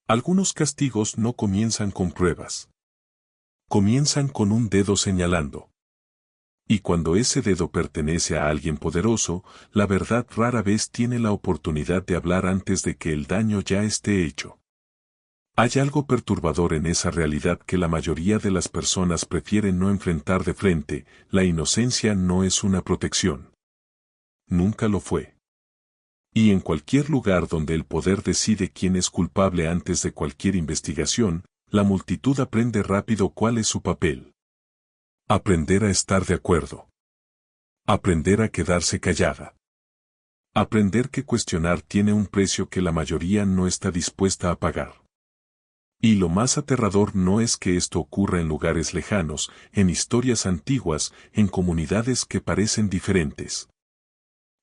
Algunos castigos no comienzan con pruebas. Comienzan con un dedo señalando. Y cuando ese dedo pertenece a alguien poderoso, la verdad rara vez tiene la oportunidad de hablar antes de que el daño ya esté hecho. Hay algo perturbador en esa realidad que la mayoría de las personas prefieren no enfrentar de frente: la inocencia no es una protección. Nunca lo fue. Y en cualquier lugar donde el poder decide quién es culpable antes de cualquier investigación, la multitud aprende rápido cuál es su papel. Aprender a estar de acuerdo. Aprender a quedarse callada. Aprender que cuestionar tiene un precio que la mayoría no está dispuesta a pagar. Y lo más aterrador no es que esto ocurra en lugares lejanos, en historias antiguas, en comunidades que parecen diferentes.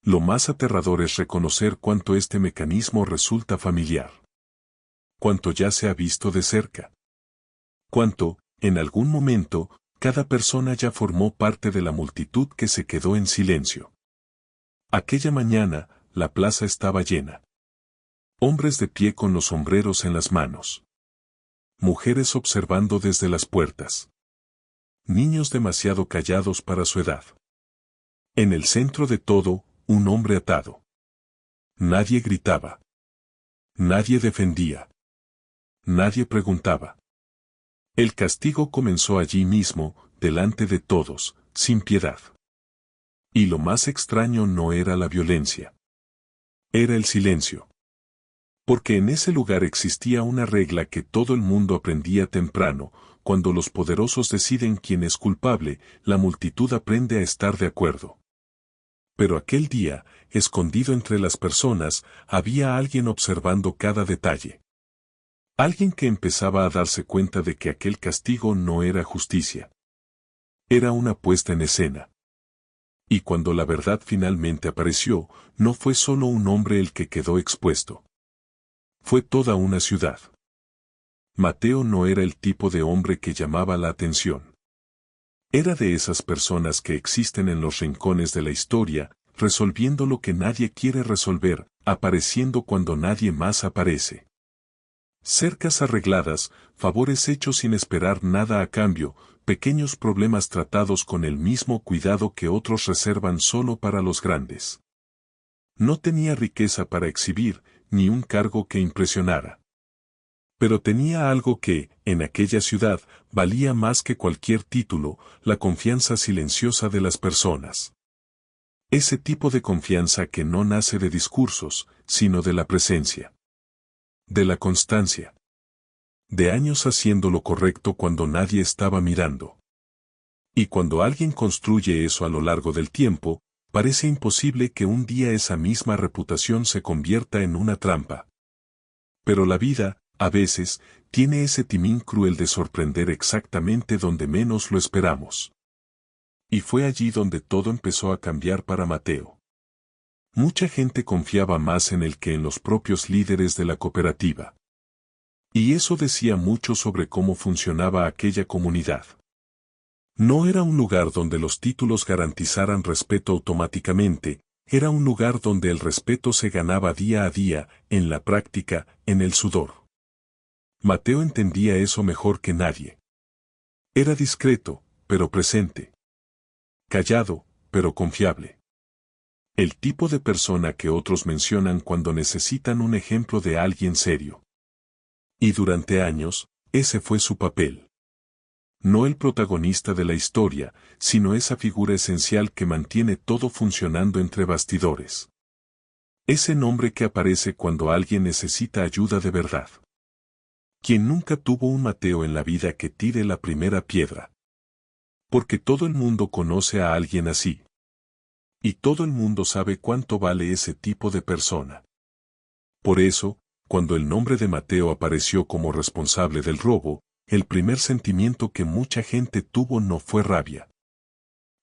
Lo más aterrador es reconocer cuánto este mecanismo resulta familiar. Cuánto ya se ha visto de cerca. Cuánto, en algún momento, cada persona ya formó parte de la multitud que se quedó en silencio. Aquella mañana, la plaza estaba llena. Hombres de pie con los sombreros en las manos. Mujeres observando desde las puertas. Niños demasiado callados para su edad. En el centro de todo, un hombre atado. Nadie gritaba. Nadie defendía. Nadie preguntaba. El castigo comenzó allí mismo, delante de todos, sin piedad. Y lo más extraño no era la violencia. Era el silencio. Porque en ese lugar existía una regla que todo el mundo aprendía temprano: cuando los poderosos deciden quién es culpable, la multitud aprende a estar de acuerdo. Pero aquel día, escondido entre las personas, había alguien observando cada detalle. Alguien que empezaba a darse cuenta de que aquel castigo no era justicia. Era una puesta en escena. Y cuando la verdad finalmente apareció, no fue solo un hombre el que quedó expuesto. Fue toda una ciudad. Mateo no era el tipo de hombre que llamaba la atención. Era de esas personas que existen en los rincones de la historia, resolviendo lo que nadie quiere resolver, apareciendo cuando nadie más aparece. Cercas arregladas, favores hechos sin esperar nada a cambio, pequeños problemas tratados con el mismo cuidado que otros reservan solo para los grandes. No tenía riqueza para exhibir, ni un cargo que impresionara. Pero tenía algo que, en aquella ciudad, valía más que cualquier título: la confianza silenciosa de las personas. Ese tipo de confianza que no nace de discursos, sino de la presencia. De la constancia. De años haciendo lo correcto cuando nadie estaba mirando. Y cuando alguien construye eso a lo largo del tiempo, parece imposible que un día esa misma reputación se convierta en una trampa. Pero la vida, a veces, tiene ese timín cruel de sorprender exactamente donde menos lo esperamos. Y fue allí donde todo empezó a cambiar para Mateo. Mucha gente confiaba más en él que en los propios líderes de la cooperativa. Y eso decía mucho sobre cómo funcionaba aquella comunidad. No era un lugar donde los títulos garantizaran respeto automáticamente, era un lugar donde el respeto se ganaba día a día, en la práctica, en el sudor. Mateo entendía eso mejor que nadie. Era discreto, pero presente. Callado, pero confiable. El tipo de persona que otros mencionan cuando necesitan un ejemplo de alguien serio. Y durante años, ese fue su papel. No el protagonista de la historia, sino esa figura esencial que mantiene todo funcionando entre bastidores. Ese nombre que aparece cuando alguien necesita ayuda de verdad. Quien nunca tuvo un Mateo en la vida que tire la primera piedra. Porque todo el mundo conoce a alguien así. Y todo el mundo sabe cuánto vale ese tipo de persona. Por eso, cuando el nombre de Mateo apareció como responsable del robo, el primer sentimiento que mucha gente tuvo no fue rabia.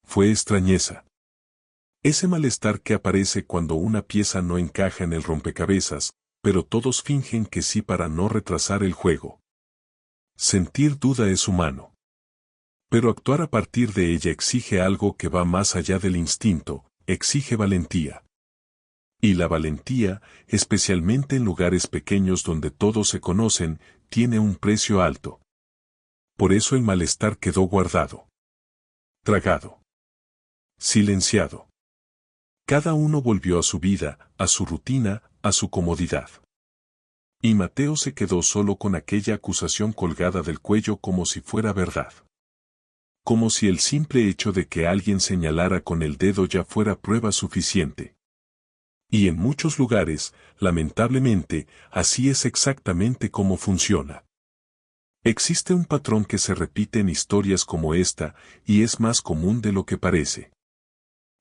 Fue extrañeza. Ese malestar que aparece cuando una pieza no encaja en el rompecabezas, pero todos fingen que sí para no retrasar el juego. Sentir duda es humano. Pero actuar a partir de ella exige algo que va más allá del instinto, exige valentía. Y la valentía, especialmente en lugares pequeños donde todos se conocen, tiene un precio alto. Por eso el malestar quedó guardado. Tragado. Silenciado. Cada uno volvió a su vida, a su rutina, a su comodidad. Y Mateo se quedó solo con aquella acusación colgada del cuello como si fuera verdad. Como si el simple hecho de que alguien señalara con el dedo ya fuera prueba suficiente. Y en muchos lugares, lamentablemente, así es exactamente como funciona. Existe un patrón que se repite en historias como esta, y es más común de lo que parece.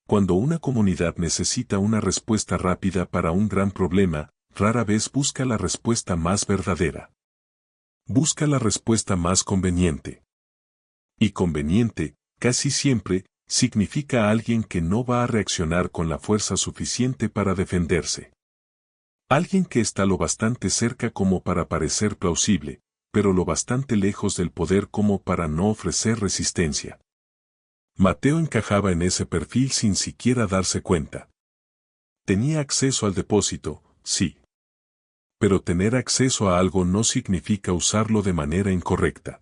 Cuando una comunidad necesita una respuesta rápida para un gran problema, rara vez busca la respuesta más verdadera. Busca la respuesta más conveniente. Y conveniente, casi siempre, significa alguien que no va a reaccionar con la fuerza suficiente para defenderse. Alguien que está lo bastante cerca como para parecer plausible, pero lo bastante lejos del poder como para no ofrecer resistencia. Mateo encajaba en ese perfil sin siquiera darse cuenta. Tenía acceso al depósito, sí. Pero tener acceso a algo no significa usarlo de manera incorrecta.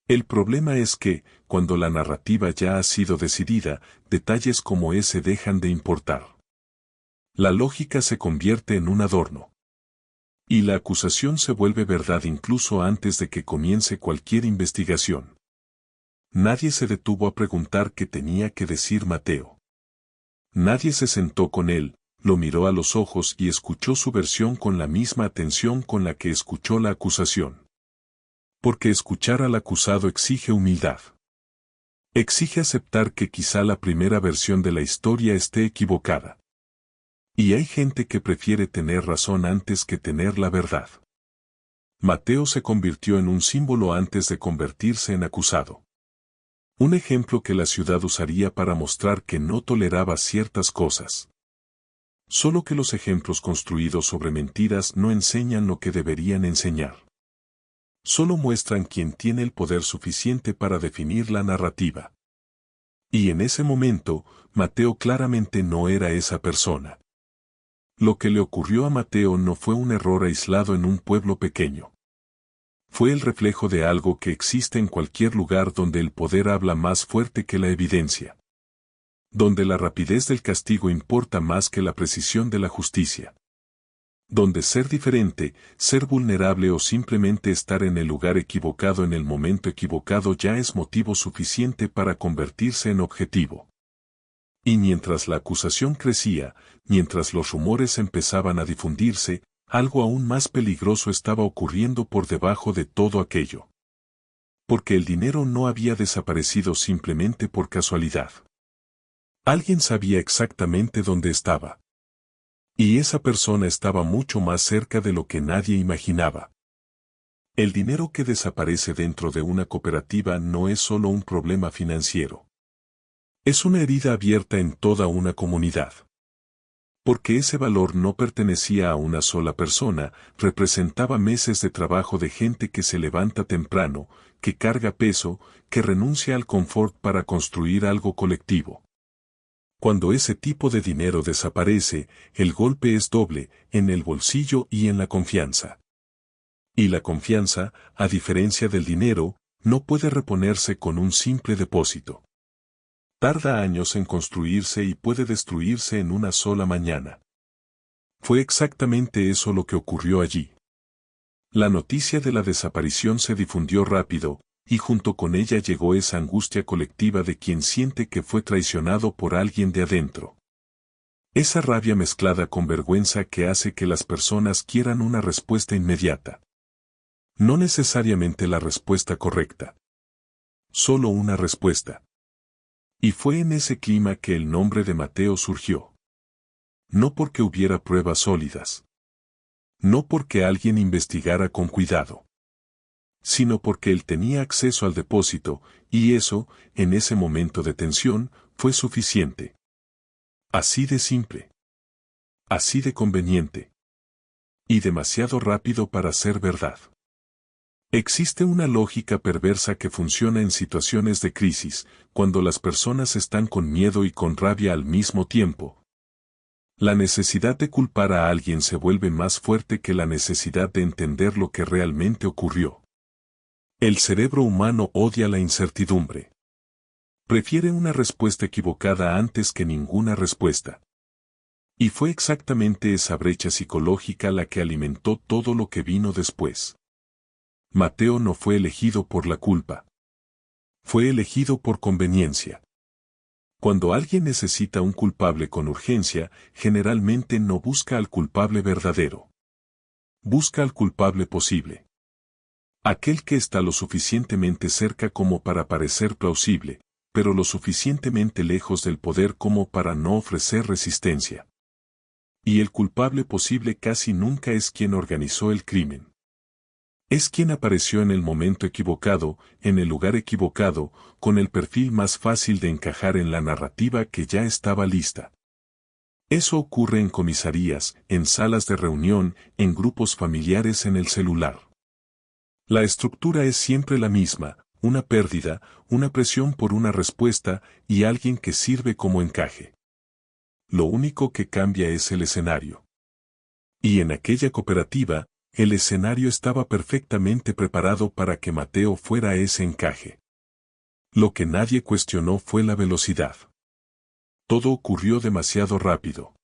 El problema es que, cuando la narrativa ya ha sido decidida, detalles como ese dejan de importar. La lógica se convierte en un adorno. Y la acusación se vuelve verdad incluso antes de que comience cualquier investigación. Nadie se detuvo a preguntar qué tenía que decir Mateo. Nadie se sentó con él, lo miró a los ojos y escuchó su versión con la misma atención con la que escuchó la acusación. Porque escuchar al acusado exige humildad. Exige aceptar que quizá la primera versión de la historia esté equivocada. Y hay gente que prefiere tener razón antes que tener la verdad. Mateo se convirtió en un símbolo antes de convertirse en acusado. Un ejemplo que la ciudad usaría para mostrar que no toleraba ciertas cosas. Solo que los ejemplos construidos sobre mentiras no enseñan lo que deberían enseñar. Solo muestran quién tiene el poder suficiente para definir la narrativa. Y en ese momento, Mateo claramente no era esa persona. Lo que le ocurrió a Mateo no fue un error aislado en un pueblo pequeño. Fue el reflejo de algo que existe en cualquier lugar donde el poder habla más fuerte que la evidencia. Donde la rapidez del castigo importa más que la precisión de la justicia. Donde ser diferente, ser vulnerable o simplemente estar en el lugar equivocado en el momento equivocado ya es motivo suficiente para convertirse en objetivo. Y mientras la acusación crecía, mientras los rumores empezaban a difundirse, algo aún más peligroso estaba ocurriendo por debajo de todo aquello. Porque el dinero no había desaparecido simplemente por casualidad. Alguien sabía exactamente dónde estaba. Y esa persona estaba mucho más cerca de lo que nadie imaginaba. El dinero que desaparece dentro de una cooperativa no es solo un problema financiero. Es una herida abierta en toda una comunidad. Porque ese valor no pertenecía a una sola persona, representaba meses de trabajo de gente que se levanta temprano, que carga peso, que renuncia al confort para construir algo colectivo. Cuando ese tipo de dinero desaparece, el golpe es doble, en el bolsillo y en la confianza. Y la confianza, a diferencia del dinero, no puede reponerse con un simple depósito. Tarda años en construirse y puede destruirse en una sola mañana. Fue exactamente eso lo que ocurrió allí. La noticia de la desaparición se difundió rápido, y junto con ella llegó esa angustia colectiva de quien siente que fue traicionado por alguien de adentro. Esa rabia mezclada con vergüenza que hace que las personas quieran una respuesta inmediata. No necesariamente la respuesta correcta. Solo una respuesta. Y fue en ese clima que el nombre de Mateo surgió. No porque hubiera pruebas sólidas. No porque alguien investigara con cuidado. Sino porque él tenía acceso al depósito, y eso, en ese momento de tensión, fue suficiente. Así de simple. Así de conveniente. Y demasiado rápido para ser verdad. Existe una lógica perversa que funciona en situaciones de crisis, cuando las personas están con miedo y con rabia al mismo tiempo. La necesidad de culpar a alguien se vuelve más fuerte que la necesidad de entender lo que realmente ocurrió. El cerebro humano odia la incertidumbre. Prefiere una respuesta equivocada antes que ninguna respuesta. Y fue exactamente esa brecha psicológica la que alimentó todo lo que vino después. Mateo no fue elegido por la culpa. Fue elegido por conveniencia. Cuando alguien necesita un culpable con urgencia, generalmente no busca al culpable verdadero. Busca al culpable posible. Aquel que está lo suficientemente cerca como para parecer plausible, pero lo suficientemente lejos del poder como para no ofrecer resistencia. Y el culpable posible casi nunca es quien organizó el crimen. Es quien apareció en el momento equivocado, en el lugar equivocado, con el perfil más fácil de encajar en la narrativa que ya estaba lista. Eso ocurre en comisarías, en salas de reunión, en grupos familiares, en el celular. La estructura es siempre la misma, una pérdida, una presión por una respuesta y alguien que sirve como encaje. Lo único que cambia es el escenario. Y en aquella cooperativa, el escenario estaba perfectamente preparado para que Mateo fuera ese encaje. Lo que nadie cuestionó fue la velocidad. Todo ocurrió demasiado rápido.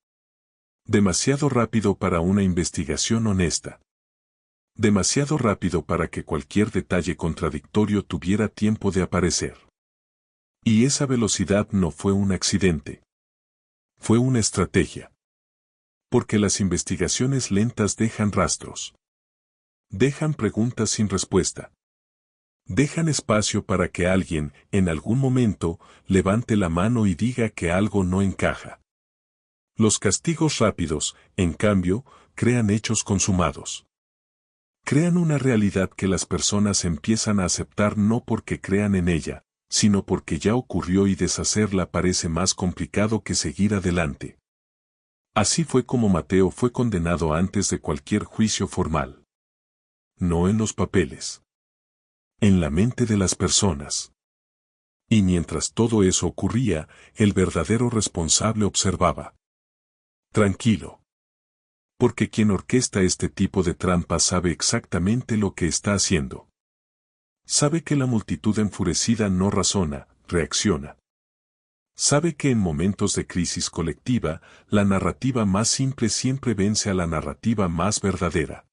Demasiado rápido para una investigación honesta. Demasiado rápido para que cualquier detalle contradictorio tuviera tiempo de aparecer. Y esa velocidad no fue un accidente. Fue una estrategia. Porque las investigaciones lentas dejan rastros. Dejan preguntas sin respuesta. Dejan espacio para que alguien, en algún momento, levante la mano y diga que algo no encaja. Los castigos rápidos, en cambio, crean hechos consumados. Crean una realidad que las personas empiezan a aceptar no porque crean en ella, sino porque ya ocurrió y deshacerla parece más complicado que seguir adelante. Así fue como Mateo fue condenado antes de cualquier juicio formal. No en los papeles. En la mente de las personas. Y mientras todo eso ocurría, el verdadero responsable observaba. Tranquilo. Porque quien orquesta este tipo de trampas sabe exactamente lo que está haciendo. Sabe que la multitud enfurecida no razona, reacciona. Sabe que en momentos de crisis colectiva, la narrativa más simple siempre vence a la narrativa más verdadera.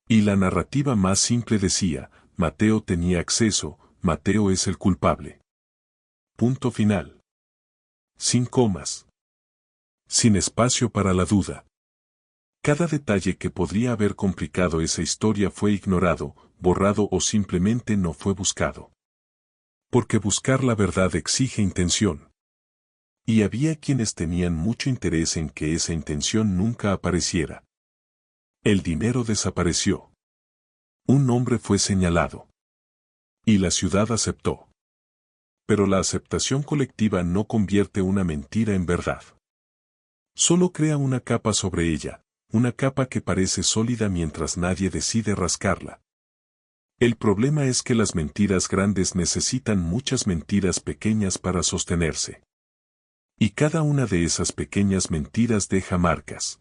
Y la narrativa más simple decía, Mateo tenía acceso, Mateo es el culpable. Punto final. Sin comas. Sin espacio para la duda. Cada detalle que podría haber complicado esa historia fue ignorado, borrado o simplemente no fue buscado. Porque buscar la verdad exige intención. Y había quienes tenían mucho interés en que esa intención nunca apareciera. El dinero desapareció. Un nombre fue señalado. Y la ciudad aceptó. Pero la aceptación colectiva no convierte una mentira en verdad. Solo crea una capa sobre ella, una capa que parece sólida mientras nadie decide rascarla. El problema es que las mentiras grandes necesitan muchas mentiras pequeñas para sostenerse. Y cada una de esas pequeñas mentiras deja marcas.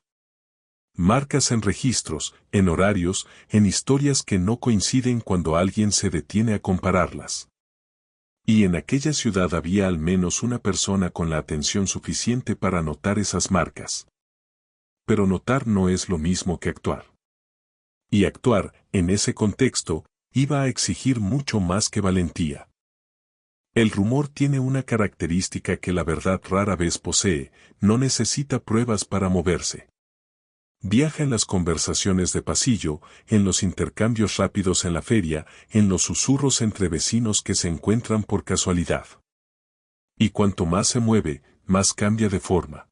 Marcas en registros, en horarios, en historias que no coinciden cuando alguien se detiene a compararlas. Y en aquella ciudad había al menos una persona con la atención suficiente para notar esas marcas. Pero notar no es lo mismo que actuar. Y actuar, en ese contexto, iba a exigir mucho más que valentía. El rumor tiene una característica que la verdad rara vez posee, no necesita pruebas para moverse. Viaja en las conversaciones de pasillo, en los intercambios rápidos en la feria, en los susurros entre vecinos que se encuentran por casualidad. Y cuanto más se mueve, más cambia de forma.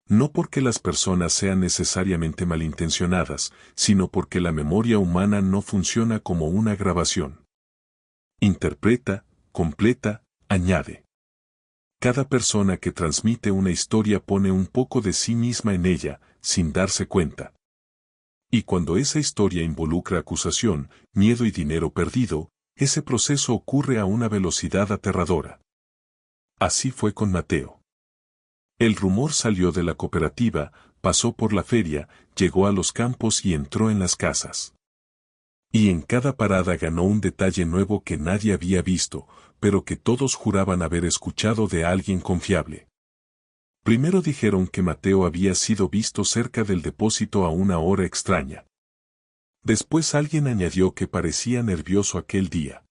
No porque las personas sean necesariamente malintencionadas, sino porque la memoria humana no funciona como una grabación. Interpreta, completa, añade. Cada persona que transmite una historia pone un poco de sí misma en ella, sin darse cuenta. Y cuando esa historia involucra acusación, miedo y dinero perdido, ese proceso ocurre a una velocidad aterradora. Así fue con Mateo. El rumor salió de la cooperativa, pasó por la feria, llegó a los campos y entró en las casas. Y en cada parada ganó un detalle nuevo que nadie había visto, pero que todos juraban haber escuchado de alguien confiable. Primero dijeron que Mateo había sido visto cerca del depósito a una hora extraña. Después alguien añadió que parecía nervioso aquel día.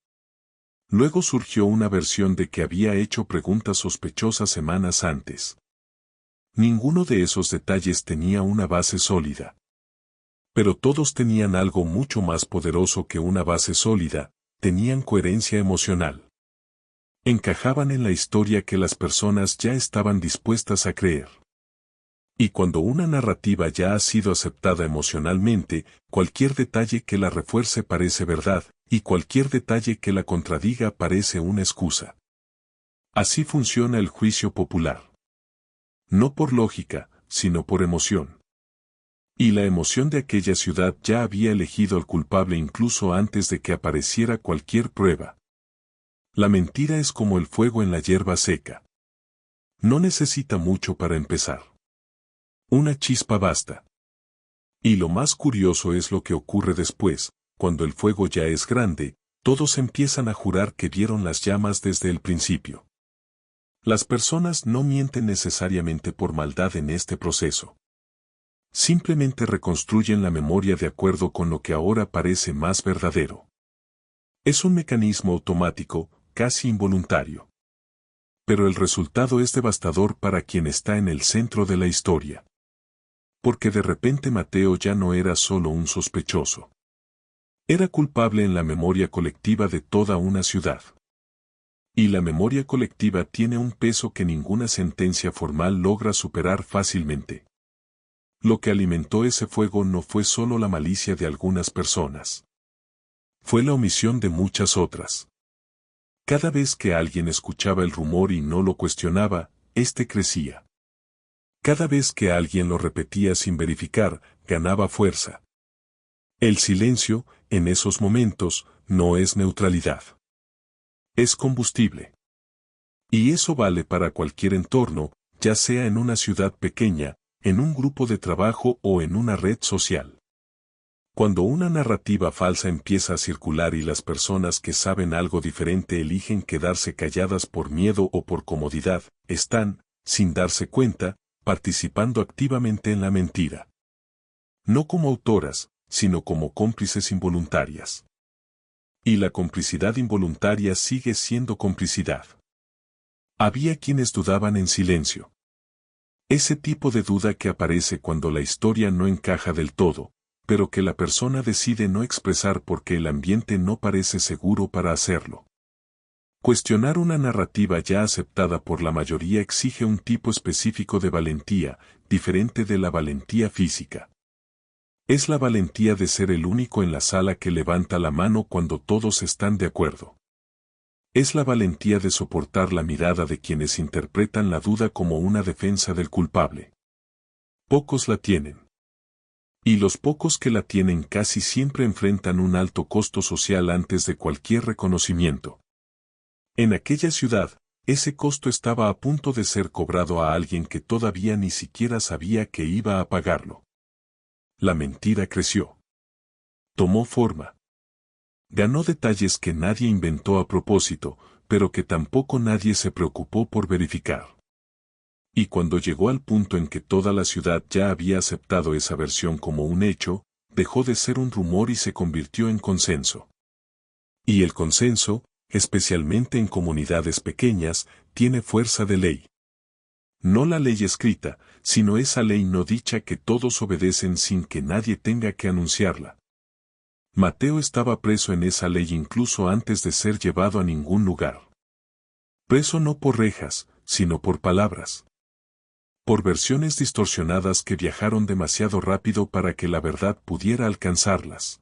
Luego surgió una versión de que había hecho preguntas sospechosas semanas antes. Ninguno de esos detalles tenía una base sólida. Pero todos tenían algo mucho más poderoso que una base sólida, tenían coherencia emocional. Encajaban en la historia que las personas ya estaban dispuestas a creer. Y cuando una narrativa ya ha sido aceptada emocionalmente, cualquier detalle que la refuerce parece verdad, y cualquier detalle que la contradiga parece una excusa. Así funciona el juicio popular. No por lógica, sino por emoción. Y la emoción de aquella ciudad ya había elegido al culpable incluso antes de que apareciera cualquier prueba. La mentira es como el fuego en la hierba seca. No necesita mucho para empezar. Una chispa basta. Y lo más curioso es lo que ocurre después, cuando el fuego ya es grande, todos empiezan a jurar que vieron las llamas desde el principio. Las personas no mienten necesariamente por maldad en este proceso. Simplemente reconstruyen la memoria de acuerdo con lo que ahora parece más verdadero. Es un mecanismo automático, casi involuntario. Pero el resultado es devastador para quien está en el centro de la historia. Porque de repente Mateo ya no era solo un sospechoso. Era culpable en la memoria colectiva de toda una ciudad. Y la memoria colectiva tiene un peso que ninguna sentencia formal logra superar fácilmente. Lo que alimentó ese fuego no fue solo la malicia de algunas personas. Fue la omisión de muchas otras. Cada vez que alguien escuchaba el rumor y no lo cuestionaba, éste crecía. Cada vez que alguien lo repetía sin verificar, ganaba fuerza. El silencio, en esos momentos, no es neutralidad. Es combustible. Y eso vale para cualquier entorno, ya sea en una ciudad pequeña, en un grupo de trabajo o en una red social. Cuando una narrativa falsa empieza a circular y las personas que saben algo diferente eligen quedarse calladas por miedo o por comodidad, están, sin darse cuenta, participando activamente en la mentira. No como autoras, sino como cómplices involuntarias. Y la complicidad involuntaria sigue siendo complicidad. Había quienes dudaban en silencio. Ese tipo de duda que aparece cuando la historia no encaja del todo, pero que la persona decide no expresar porque el ambiente no parece seguro para hacerlo. Cuestionar una narrativa ya aceptada por la mayoría exige un tipo específico de valentía, diferente de la valentía física. Es la valentía de ser el único en la sala que levanta la mano cuando todos están de acuerdo. Es la valentía de soportar la mirada de quienes interpretan la duda como una defensa del culpable. Pocos la tienen. Y los pocos que la tienen casi siempre enfrentan un alto costo social antes de cualquier reconocimiento. En aquella ciudad, ese costo estaba a punto de ser cobrado a alguien que todavía ni siquiera sabía que iba a pagarlo. La mentira creció. Tomó forma. Ganó detalles que nadie inventó a propósito, pero que tampoco nadie se preocupó por verificar. Y cuando llegó al punto en que toda la ciudad ya había aceptado esa versión como un hecho, dejó de ser un rumor y se convirtió en consenso. Y el consenso, especialmente en comunidades pequeñas, tiene fuerza de ley. No la ley escrita, sino esa ley no dicha que todos obedecen sin que nadie tenga que anunciarla. Mateo estaba preso en esa ley incluso antes de ser llevado a ningún lugar. Preso no por rejas, sino por palabras. Por versiones distorsionadas que viajaron demasiado rápido para que la verdad pudiera alcanzarlas.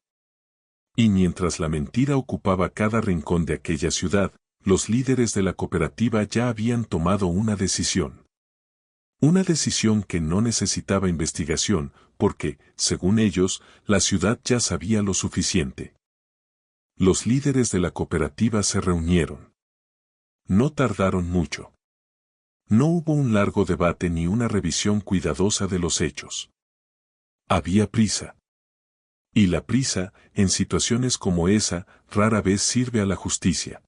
Y mientras la mentira ocupaba cada rincón de aquella ciudad, los líderes de la cooperativa ya habían tomado una decisión. Una decisión que no necesitaba investigación, porque, según ellos, la ciudad ya sabía lo suficiente. Los líderes de la cooperativa se reunieron. No tardaron mucho. No hubo un largo debate ni una revisión cuidadosa de los hechos. Había prisa. Y la prisa, en situaciones como esa, rara vez sirve a la justicia.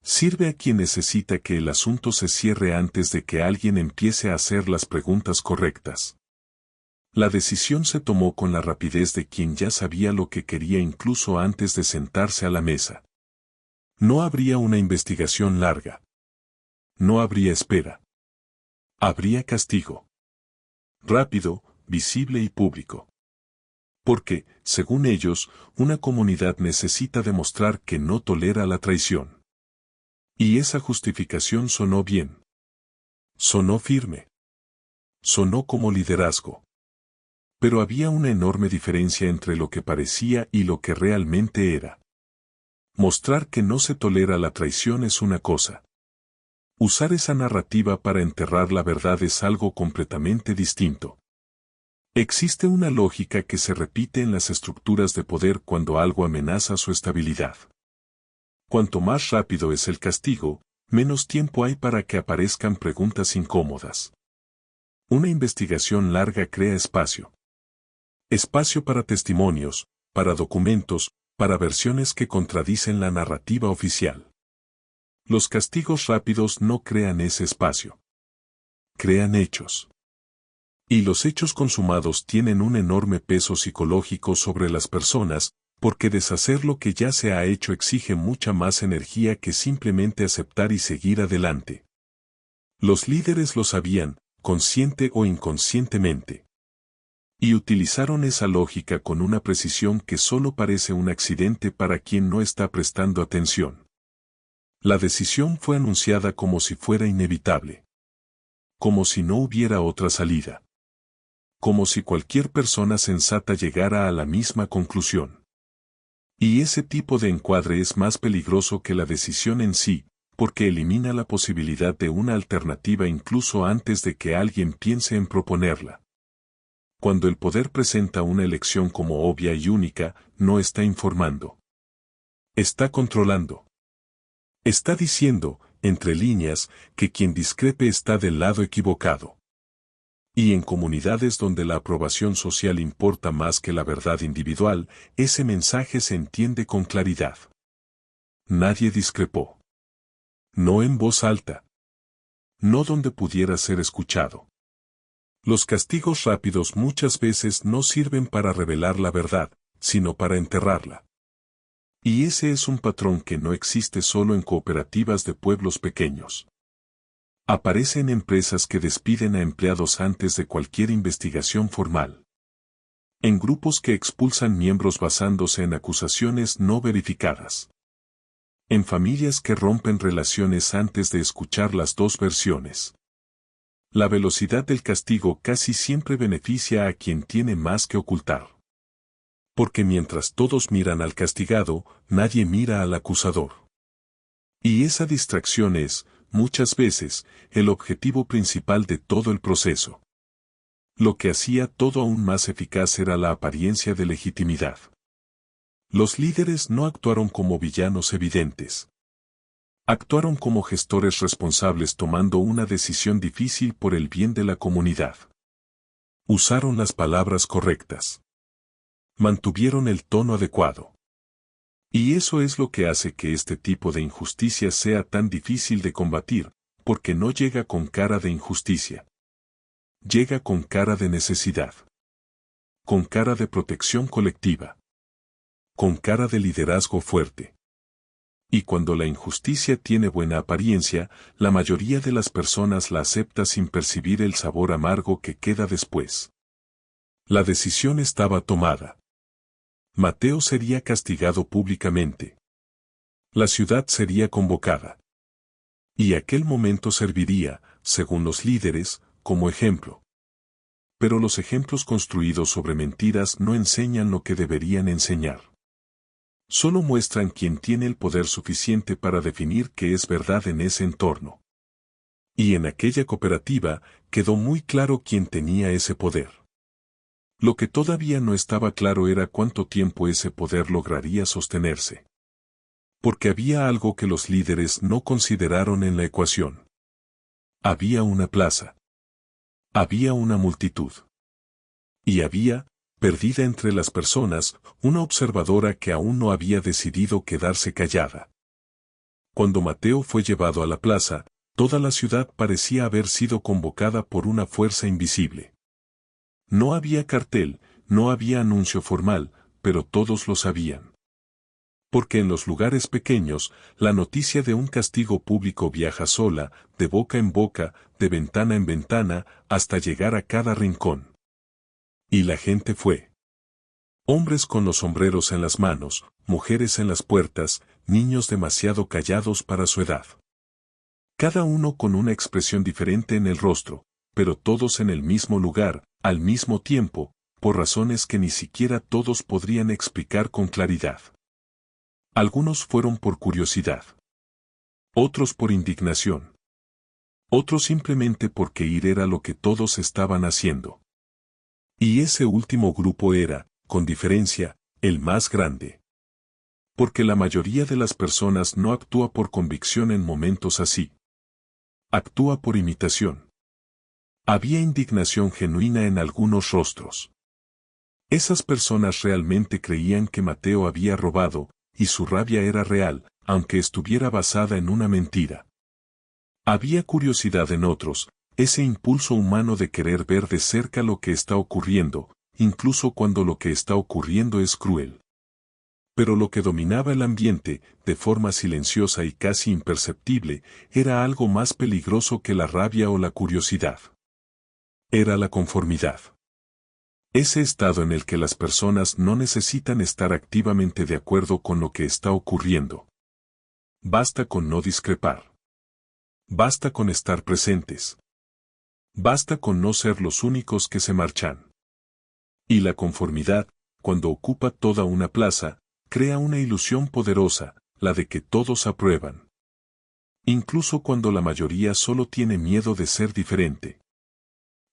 Sirve a quien necesita que el asunto se cierre antes de que alguien empiece a hacer las preguntas correctas. La decisión se tomó con la rapidez de quien ya sabía lo que quería incluso antes de sentarse a la mesa. No habría una investigación larga. No habría espera. Habría castigo. Rápido, visible y público. Porque, según ellos, una comunidad necesita demostrar que no tolera la traición. Y esa justificación sonó bien. Sonó firme. Sonó como liderazgo. Pero había una enorme diferencia entre lo que parecía y lo que realmente era. Mostrar que no se tolera la traición es una cosa. Usar esa narrativa para enterrar la verdad es algo completamente distinto. Existe una lógica que se repite en las estructuras de poder cuando algo amenaza su estabilidad. Cuanto más rápido es el castigo, menos tiempo hay para que aparezcan preguntas incómodas. Una investigación larga crea espacio. Espacio para testimonios, para documentos, para versiones que contradicen la narrativa oficial. Los castigos rápidos no crean ese espacio. Crean hechos. Y los hechos consumados tienen un enorme peso psicológico sobre las personas, porque deshacer lo que ya se ha hecho exige mucha más energía que simplemente aceptar y seguir adelante. Los líderes lo sabían, consciente o inconscientemente. Y utilizaron esa lógica con una precisión que solo parece un accidente para quien no está prestando atención. La decisión fue anunciada como si fuera inevitable. Como si no hubiera otra salida. Como si cualquier persona sensata llegara a la misma conclusión. Y ese tipo de encuadre es más peligroso que la decisión en sí, porque elimina la posibilidad de una alternativa incluso antes de que alguien piense en proponerla. Cuando el poder presenta una elección como obvia y única, no está informando. Está controlando. Está diciendo, entre líneas, que quien discrepe está del lado equivocado. Y en comunidades donde la aprobación social importa más que la verdad individual, ese mensaje se entiende con claridad. Nadie discrepó. No en voz alta. No donde pudiera ser escuchado. Los castigos rápidos muchas veces no sirven para revelar la verdad, sino para enterrarla. Y ese es un patrón que no existe solo en cooperativas de pueblos pequeños. Aparece en empresas que despiden a empleados antes de cualquier investigación formal. En grupos que expulsan miembros basándose en acusaciones no verificadas. En familias que rompen relaciones antes de escuchar las dos versiones. La velocidad del castigo casi siempre beneficia a quien tiene más que ocultar. Porque mientras todos miran al castigado, nadie mira al acusador. Y esa distracción es, muchas veces, el objetivo principal de todo el proceso. Lo que hacía todo aún más eficaz era la apariencia de legitimidad. Los líderes no actuaron como villanos evidentes. Actuaron como gestores responsables tomando una decisión difícil por el bien de la comunidad. Usaron las palabras correctas. Mantuvieron el tono adecuado. Y eso es lo que hace que este tipo de injusticia sea tan difícil de combatir, porque no llega con cara de injusticia. Llega con cara de necesidad. Con cara de protección colectiva. Con cara de liderazgo fuerte. Y cuando la injusticia tiene buena apariencia, la mayoría de las personas la acepta sin percibir el sabor amargo que queda después. La decisión estaba tomada. Mateo sería castigado públicamente. La ciudad sería convocada. Y aquel momento serviría, según los líderes, como ejemplo. Pero los ejemplos construidos sobre mentiras no enseñan lo que deberían enseñar. Solo muestran quién tiene el poder suficiente para definir qué es verdad en ese entorno. Y en aquella cooperativa, quedó muy claro quién tenía ese poder. Lo que todavía no estaba claro era cuánto tiempo ese poder lograría sostenerse. Porque había algo que los líderes no consideraron en la ecuación. Había una plaza. Había una multitud. Y había, perdida entre las personas, una observadora que aún no había decidido quedarse callada. Cuando Mateo fue llevado a la plaza, toda la ciudad parecía haber sido convocada por una fuerza invisible. No había cartel, no había anuncio formal, pero todos lo sabían. Porque en los lugares pequeños, la noticia de un castigo público viaja sola, de boca en boca, de ventana en ventana, hasta llegar a cada rincón. Y la gente fue. Hombres con los sombreros en las manos, mujeres en las puertas, niños demasiado callados para su edad. Cada uno con una expresión diferente en el rostro, pero todos en el mismo lugar, al mismo tiempo, por razones que ni siquiera todos podrían explicar con claridad. Algunos fueron por curiosidad. Otros por indignación. Otros simplemente porque ir era lo que todos estaban haciendo. Y ese último grupo era, con diferencia, el más grande. Porque la mayoría de las personas no actúa por convicción en momentos así. Actúa por imitación. Había indignación genuina en algunos rostros. Esas personas realmente creían que Mateo había robado, y su rabia era real, aunque estuviera basada en una mentira. Había curiosidad en otros, ese impulso humano de querer ver de cerca lo que está ocurriendo, incluso cuando lo que está ocurriendo es cruel. Pero lo que dominaba el ambiente, de forma silenciosa y casi imperceptible, era algo más peligroso que la rabia o la curiosidad. Era la conformidad. Ese estado en el que las personas no necesitan estar activamente de acuerdo con lo que está ocurriendo. Basta con no discrepar. Basta con estar presentes. Basta con no ser los únicos que se marchan. Y la conformidad, cuando ocupa toda una plaza, crea una ilusión poderosa, la de que todos aprueban. Incluso cuando la mayoría solo tiene miedo de ser diferente.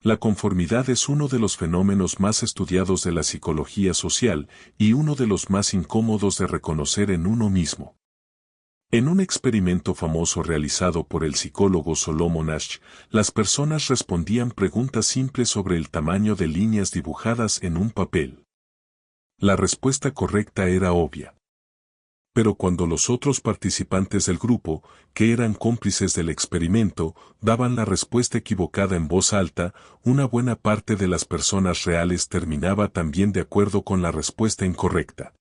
La conformidad es uno de los fenómenos más estudiados de la psicología social y uno de los más incómodos de reconocer en uno mismo. En un experimento famoso realizado por el psicólogo Solomon Asch, las personas respondían preguntas simples sobre el tamaño de líneas dibujadas en un papel. La respuesta correcta era obvia. Pero cuando los otros participantes del grupo, que eran cómplices del experimento, daban la respuesta equivocada en voz alta, una buena parte de las personas reales terminaba también de acuerdo con la respuesta incorrecta.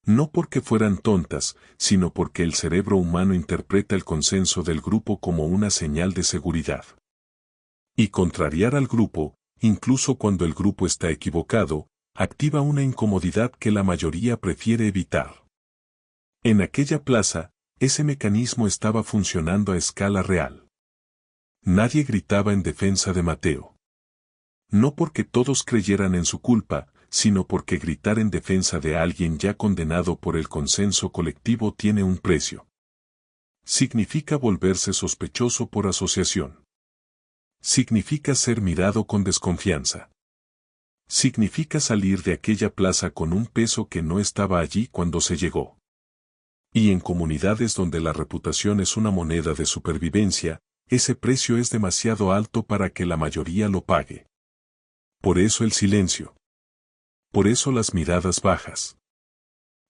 No porque fueran tontas, sino porque el cerebro humano interpreta el consenso del grupo como una señal de seguridad. Y contrariar al grupo, incluso cuando el grupo está equivocado, activa una incomodidad que la mayoría prefiere evitar. En aquella plaza, ese mecanismo estaba funcionando a escala real. Nadie gritaba en defensa de Mateo. No porque todos creyeran en su culpa, sino porque gritar en defensa de alguien ya condenado por el consenso colectivo tiene un precio. Significa volverse sospechoso por asociación. Significa ser mirado con desconfianza. Significa salir de aquella plaza con un peso que no estaba allí cuando se llegó. Y en comunidades donde la reputación es una moneda de supervivencia, ese precio es demasiado alto para que la mayoría lo pague. Por eso el silencio. Por eso las miradas bajas.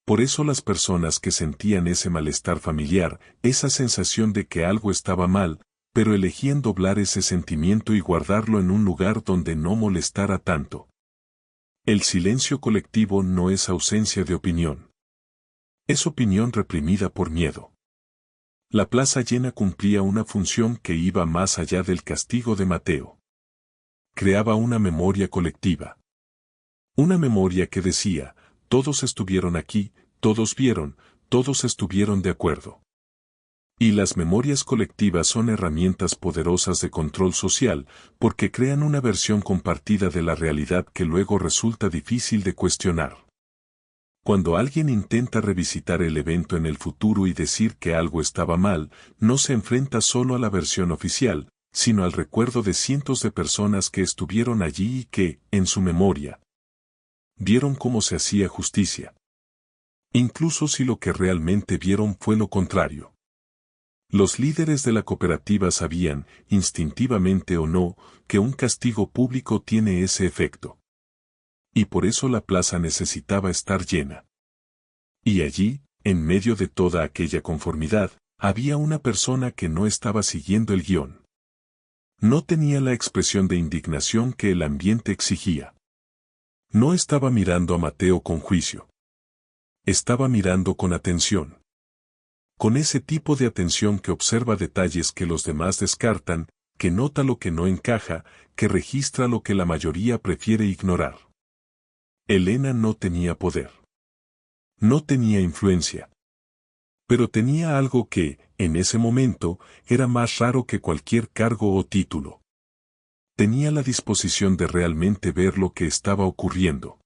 Por eso las personas que sentían ese malestar familiar, esa sensación de que algo estaba mal, pero elegían doblar ese sentimiento y guardarlo en un lugar donde no molestara tanto. El silencio colectivo no es ausencia de opinión. Es opinión reprimida por miedo. La plaza llena cumplía una función que iba más allá del castigo de Mateo. Creaba una memoria colectiva. Una memoria que decía, todos estuvieron aquí, todos vieron, todos estuvieron de acuerdo. Y las memorias colectivas son herramientas poderosas de control social, porque crean una versión compartida de la realidad que luego resulta difícil de cuestionar. Cuando alguien intenta revisitar el evento en el futuro y decir que algo estaba mal, no se enfrenta solo a la versión oficial, sino al recuerdo de cientos de personas que estuvieron allí y que, en su memoria, vieron cómo se hacía justicia. Incluso si lo que realmente vieron fue lo contrario. Los líderes de la cooperativa sabían, instintivamente o no, que un castigo público tiene ese efecto. Y por eso la plaza necesitaba estar llena. Y allí, en medio de toda aquella conformidad, había una persona que no estaba siguiendo el guión. No tenía la expresión de indignación que el ambiente exigía. No estaba mirando a Mateo con juicio. Estaba mirando con atención. Con ese tipo de atención que observa detalles que los demás descartan, que nota lo que no encaja, que registra lo que la mayoría prefiere ignorar. Elena no tenía poder. No tenía influencia. Pero tenía algo que, en ese momento, era más raro que cualquier cargo o título. Tenía la disposición de realmente ver lo que estaba ocurriendo.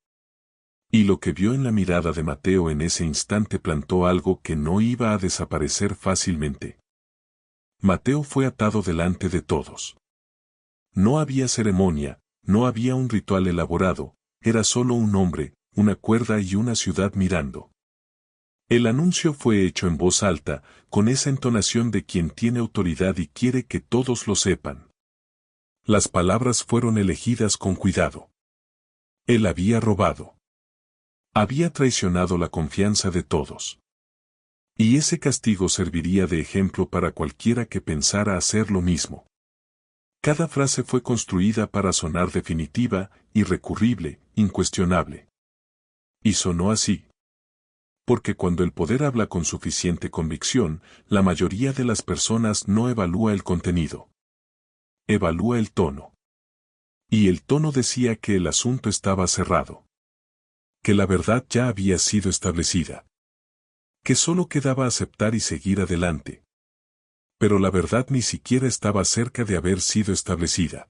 Y lo que vio en la mirada de Mateo en ese instante plantó algo que no iba a desaparecer fácilmente. Mateo fue atado delante de todos. No había ceremonia, no había un ritual elaborado, era solo un hombre, una cuerda y una ciudad mirando. El anuncio fue hecho en voz alta, con esa entonación de quien tiene autoridad y quiere que todos lo sepan. Las palabras fueron elegidas con cuidado. Él había robado. Había traicionado la confianza de todos. Y ese castigo serviría de ejemplo para cualquiera que pensara hacer lo mismo. Cada frase fue construida para sonar definitiva, irrecurrible, incuestionable. Y sonó así. Porque cuando el poder habla con suficiente convicción, la mayoría de las personas no evalúa el contenido. Evalúa el tono. Y el tono decía que el asunto estaba cerrado. Que la verdad ya había sido establecida. Que solo quedaba aceptar y seguir adelante. Pero la verdad ni siquiera estaba cerca de haber sido establecida.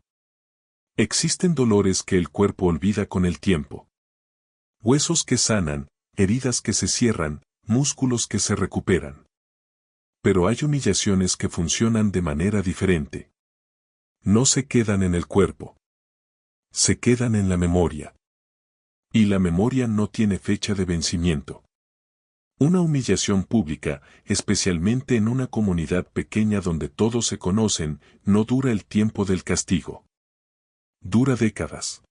Existen dolores que el cuerpo olvida con el tiempo. Huesos que sanan, heridas que se cierran, músculos que se recuperan. Pero hay humillaciones que funcionan de manera diferente. No se quedan en el cuerpo. Se quedan en la memoria. Y la memoria no tiene fecha de vencimiento. Una humillación pública, especialmente en una comunidad pequeña donde todos se conocen, no dura el tiempo del castigo. Dura décadas.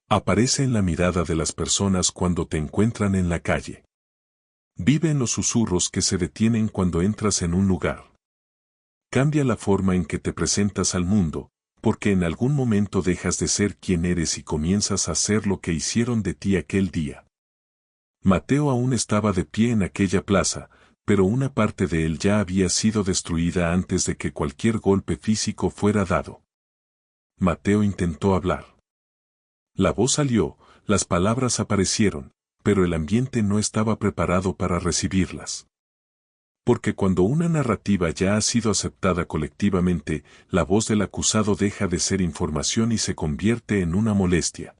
Aparece en la mirada de las personas cuando te encuentran en la calle. Vive en los susurros que se detienen cuando entras en un lugar. Cambia la forma en que te presentas al mundo, porque en algún momento dejas de ser quien eres y comienzas a ser lo que hicieron de ti aquel día. Mateo aún estaba de pie en aquella plaza, pero una parte de él ya había sido destruida antes de que cualquier golpe físico fuera dado. Mateo intentó hablar. La voz salió, las palabras aparecieron, pero el ambiente no estaba preparado para recibirlas. Porque cuando una narrativa ya ha sido aceptada colectivamente, la voz del acusado deja de ser información y se convierte en una molestia.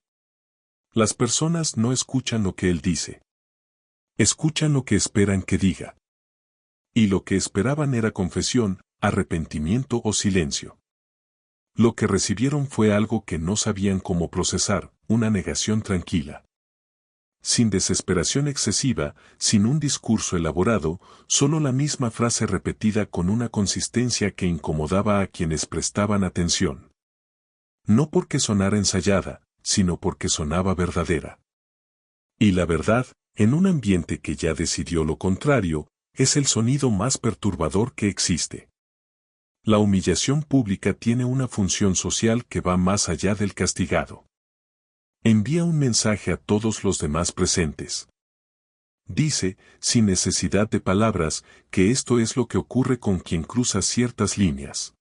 Las personas no escuchan lo que él dice. Escuchan lo que esperan que diga. Y lo que esperaban era confesión, arrepentimiento o silencio. Lo que recibieron fue algo que no sabían cómo procesar, una negación tranquila. Sin desesperación excesiva, sin un discurso elaborado, solo la misma frase repetida con una consistencia que incomodaba a quienes prestaban atención. No porque sonara ensayada, sino porque sonaba verdadera. Y la verdad, en un ambiente que ya decidió lo contrario, es el sonido más perturbador que existe. La humillación pública tiene una función social que va más allá del castigado. Envía un mensaje a todos los demás presentes. Dice, sin necesidad de palabras, que esto es lo que ocurre con quien cruza ciertas líneas.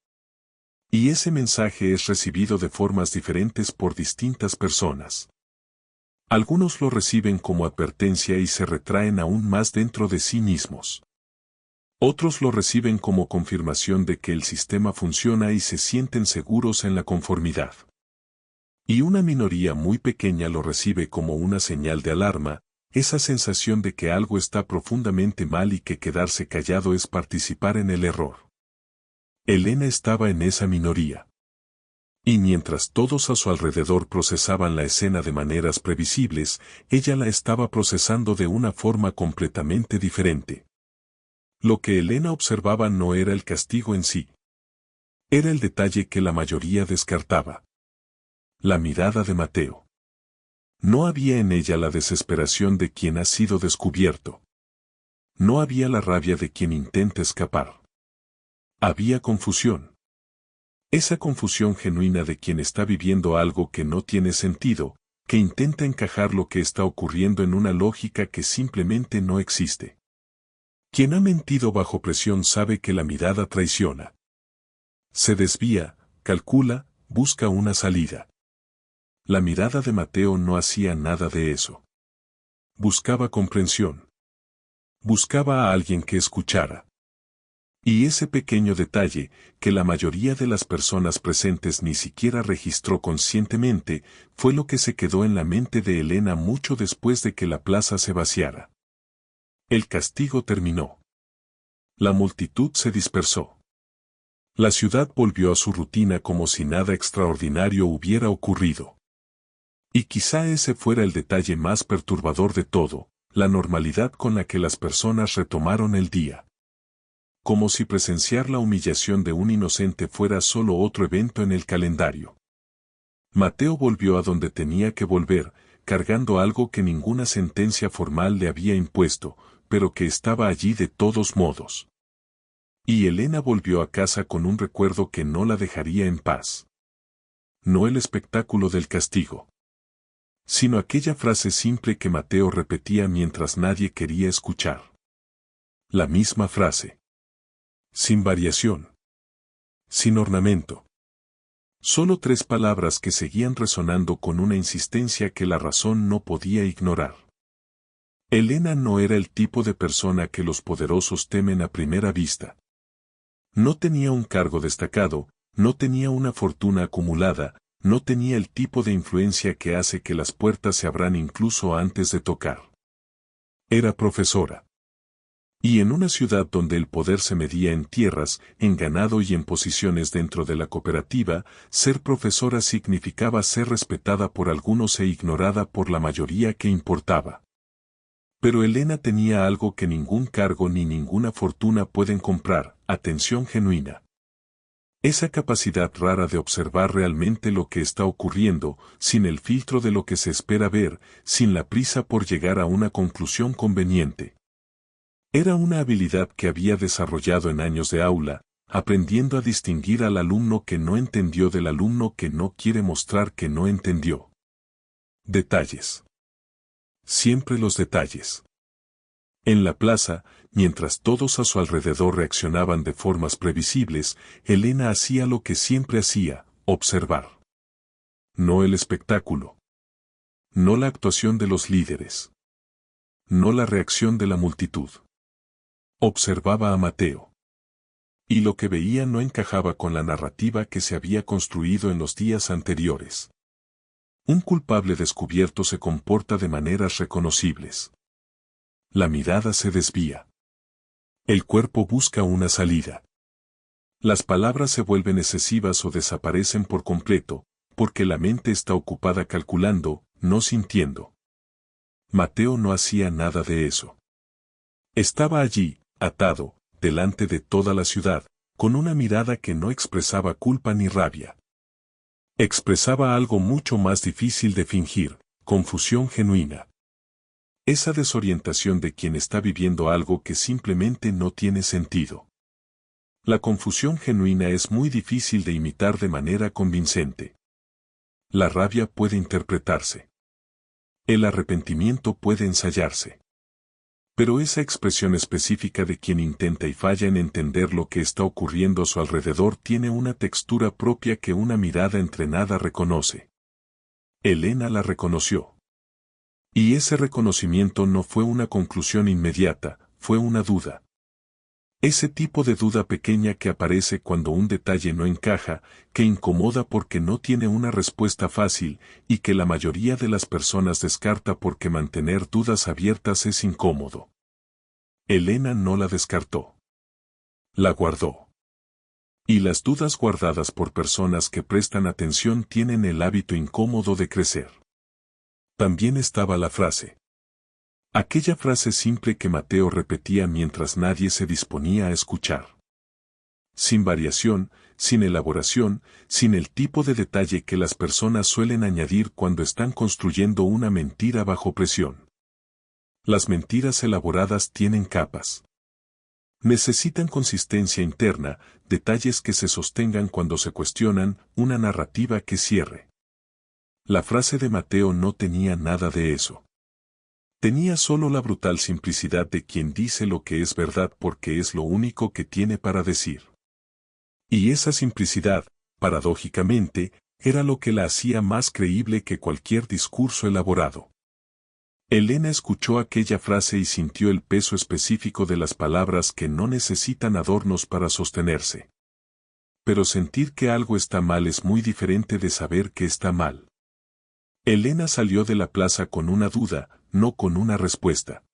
Y ese mensaje es recibido de formas diferentes por distintas personas. Algunos lo reciben como advertencia y se retraen aún más dentro de sí mismos. Otros lo reciben como confirmación de que el sistema funciona y se sienten seguros en la conformidad. Y una minoría muy pequeña lo recibe como una señal de alarma, esa sensación de que algo está profundamente mal y que quedarse callado es participar en el error. Elena estaba en esa minoría. Y mientras todos a su alrededor procesaban la escena de maneras previsibles, ella la estaba procesando de una forma completamente diferente. Lo que Elena observaba no era el castigo en sí. Era el detalle que la mayoría descartaba. La mirada de Mateo. No había en ella la desesperación de quien ha sido descubierto. No había la rabia de quien intenta escapar. Había confusión. Esa confusión genuina de quien está viviendo algo que no tiene sentido, que intenta encajar lo que está ocurriendo en una lógica que simplemente no existe. Quien ha mentido bajo presión sabe que la mirada traiciona. Se desvía, calcula, busca una salida. La mirada de Mateo no hacía nada de eso. Buscaba comprensión. Buscaba a alguien que escuchara. Y ese pequeño detalle, que la mayoría de las personas presentes ni siquiera registró conscientemente, fue lo que se quedó en la mente de Elena mucho después de que la plaza se vaciara. El castigo terminó. La multitud se dispersó. La ciudad volvió a su rutina como si nada extraordinario hubiera ocurrido. Y quizá ese fuera el detalle más perturbador de todo, la normalidad con la que las personas retomaron el día. Como si presenciar la humillación de un inocente fuera solo otro evento en el calendario. Mateo volvió a donde tenía que volver, cargando algo que ninguna sentencia formal le había impuesto, pero que estaba allí de todos modos. Y Elena volvió a casa con un recuerdo que no la dejaría en paz. No el espectáculo del castigo, sino aquella frase simple que Mateo repetía mientras nadie quería escuchar. La misma frase. Sin variación. Sin ornamento. Solo 3 palabras que seguían resonando con una insistencia que la razón no podía ignorar. Elena no era el tipo de persona que los poderosos temen a primera vista. No tenía un cargo destacado, no tenía una fortuna acumulada, no tenía el tipo de influencia que hace que las puertas se abran incluso antes de tocar. Era profesora. Y en una ciudad donde el poder se medía en tierras, en ganado y en posiciones dentro de la cooperativa, ser profesora significaba ser respetada por algunos e ignorada por la mayoría que importaba. Pero Elena tenía algo que ningún cargo ni ninguna fortuna pueden comprar: atención genuina. Esa capacidad rara de observar realmente lo que está ocurriendo, sin el filtro de lo que se espera ver, sin la prisa por llegar a una conclusión conveniente. Era una habilidad que había desarrollado en años de aula, aprendiendo a distinguir al alumno que no entendió del alumno que no quiere mostrar que no entendió. Detalles. Siempre los detalles. En la plaza, mientras todos a su alrededor reaccionaban de formas previsibles, Elena hacía lo que siempre hacía: observar. No el espectáculo. No la actuación de los líderes. No la reacción de la multitud. Observaba a Mateo. Y lo que veía no encajaba con la narrativa que se había construido en los días anteriores. Un culpable descubierto se comporta de maneras reconocibles. La mirada se desvía. El cuerpo busca una salida. Las palabras se vuelven excesivas o desaparecen por completo, porque la mente está ocupada calculando, no sintiendo. Mateo no hacía nada de eso. Estaba allí, atado, delante de toda la ciudad, con una mirada que no expresaba culpa ni rabia. Expresaba algo mucho más difícil de fingir: confusión genuina. Esa desorientación de quien está viviendo algo que simplemente no tiene sentido. La confusión genuina es muy difícil de imitar de manera convincente. La rabia puede interpretarse. El arrepentimiento puede ensayarse. Pero esa expresión específica de quien intenta y falla en entender lo que está ocurriendo a su alrededor tiene una textura propia que una mirada entrenada reconoce. Elena la reconoció. Y ese reconocimiento no fue una conclusión inmediata, fue una duda. Ese tipo de duda pequeña que aparece cuando un detalle no encaja, que incomoda porque no tiene una respuesta fácil, y que la mayoría de las personas descarta porque mantener dudas abiertas es incómodo. Elena no la descartó. La guardó. Y las dudas guardadas por personas que prestan atención tienen el hábito incómodo de crecer. También estaba la frase. Aquella frase simple que Mateo repetía mientras nadie se disponía a escuchar. Sin variación, sin elaboración, sin el tipo de detalle que las personas suelen añadir cuando están construyendo una mentira bajo presión. Las mentiras elaboradas tienen capas. Necesitan consistencia interna, detalles que se sostengan cuando se cuestionan, una narrativa que cierre. La frase de Mateo no tenía nada de eso. Tenía solo la brutal simplicidad de quien dice lo que es verdad porque es lo único que tiene para decir. Y esa simplicidad, paradójicamente, era lo que la hacía más creíble que cualquier discurso elaborado. Elena escuchó aquella frase y sintió el peso específico de las palabras que no necesitan adornos para sostenerse. Pero sentir que algo está mal es muy diferente de saber que está mal. Elena salió de la plaza con una duda, no con una respuesta.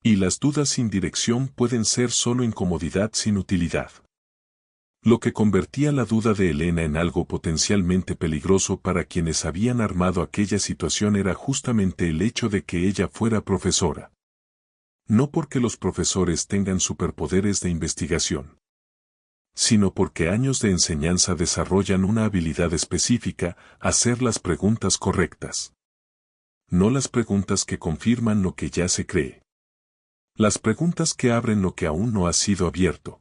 Y las dudas sin dirección pueden ser solo incomodidad sin utilidad. Lo que convertía la duda de Elena en algo potencialmente peligroso para quienes habían armado aquella situación era justamente el hecho de que ella fuera profesora. No porque los profesores tengan superpoderes de investigación, sino porque años de enseñanza desarrollan una habilidad específica, hacer las preguntas correctas. No las preguntas que confirman lo que ya se cree. Las preguntas que abren lo que aún no ha sido abierto.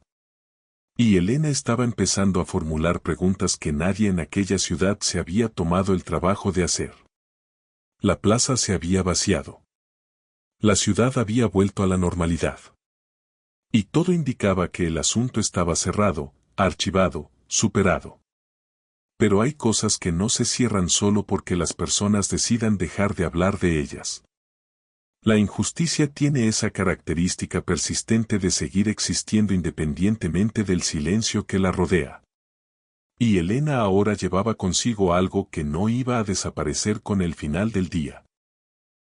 Y Elena estaba empezando a formular preguntas que nadie en aquella ciudad se había tomado el trabajo de hacer. La plaza se había vaciado. La ciudad había vuelto a la normalidad. Y todo indicaba que el asunto estaba cerrado, archivado, superado. Pero hay cosas que no se cierran solo porque las personas decidan dejar de hablar de ellas. La injusticia tiene esa característica persistente de seguir existiendo independientemente del silencio que la rodea. Y Elena ahora llevaba consigo algo que no iba a desaparecer con el final del día.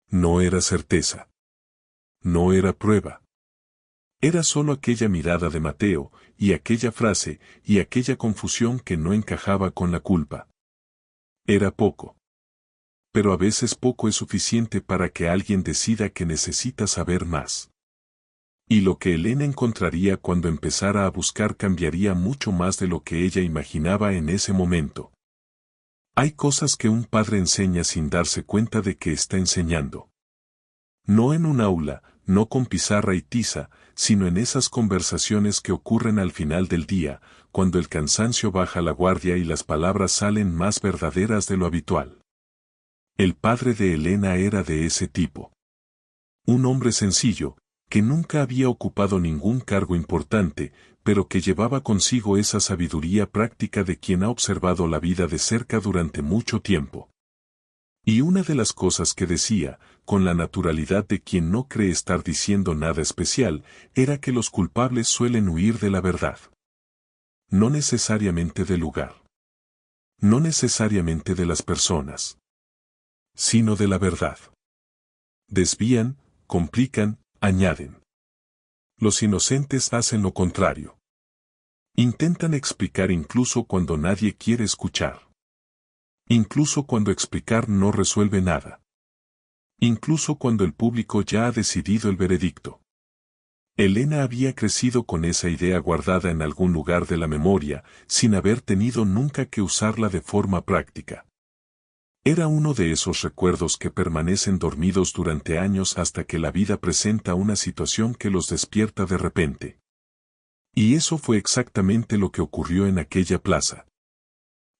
No era certeza. No era prueba. Era solo aquella mirada de Mateo, y aquella frase, y aquella confusión que no encajaba con la culpa. Era poco. Pero a veces poco es suficiente para que alguien decida que necesita saber más. Y lo que Elena encontraría cuando empezara a buscar cambiaría mucho más de lo que ella imaginaba en ese momento. Hay cosas que un padre enseña sin darse cuenta de que está enseñando. No en un aula, no con pizarra y tiza, sino en esas conversaciones que ocurren al final del día, cuando el cansancio baja la guardia y las palabras salen más verdaderas de lo habitual. El padre de Elena era de ese tipo. Un hombre sencillo, que nunca había ocupado ningún cargo importante, pero que llevaba consigo esa sabiduría práctica de quien ha observado la vida de cerca durante mucho tiempo. Y una de las cosas que decía, con la naturalidad de quien no cree estar diciendo nada especial, era que los culpables suelen huir de la verdad. No necesariamente del lugar. No necesariamente de las personas. Sino de la verdad. Desvían, complican, añaden. Los inocentes hacen lo contrario. Intentan explicar incluso cuando nadie quiere escuchar. Incluso cuando explicar no resuelve nada. Incluso cuando el público ya ha decidido el veredicto. Elena había crecido con esa idea guardada en algún lugar de la memoria, sin haber tenido nunca que usarla de forma práctica. Era uno de esos recuerdos que permanecen dormidos durante años hasta que la vida presenta una situación que los despierta de repente. Y eso fue exactamente lo que ocurrió en aquella plaza.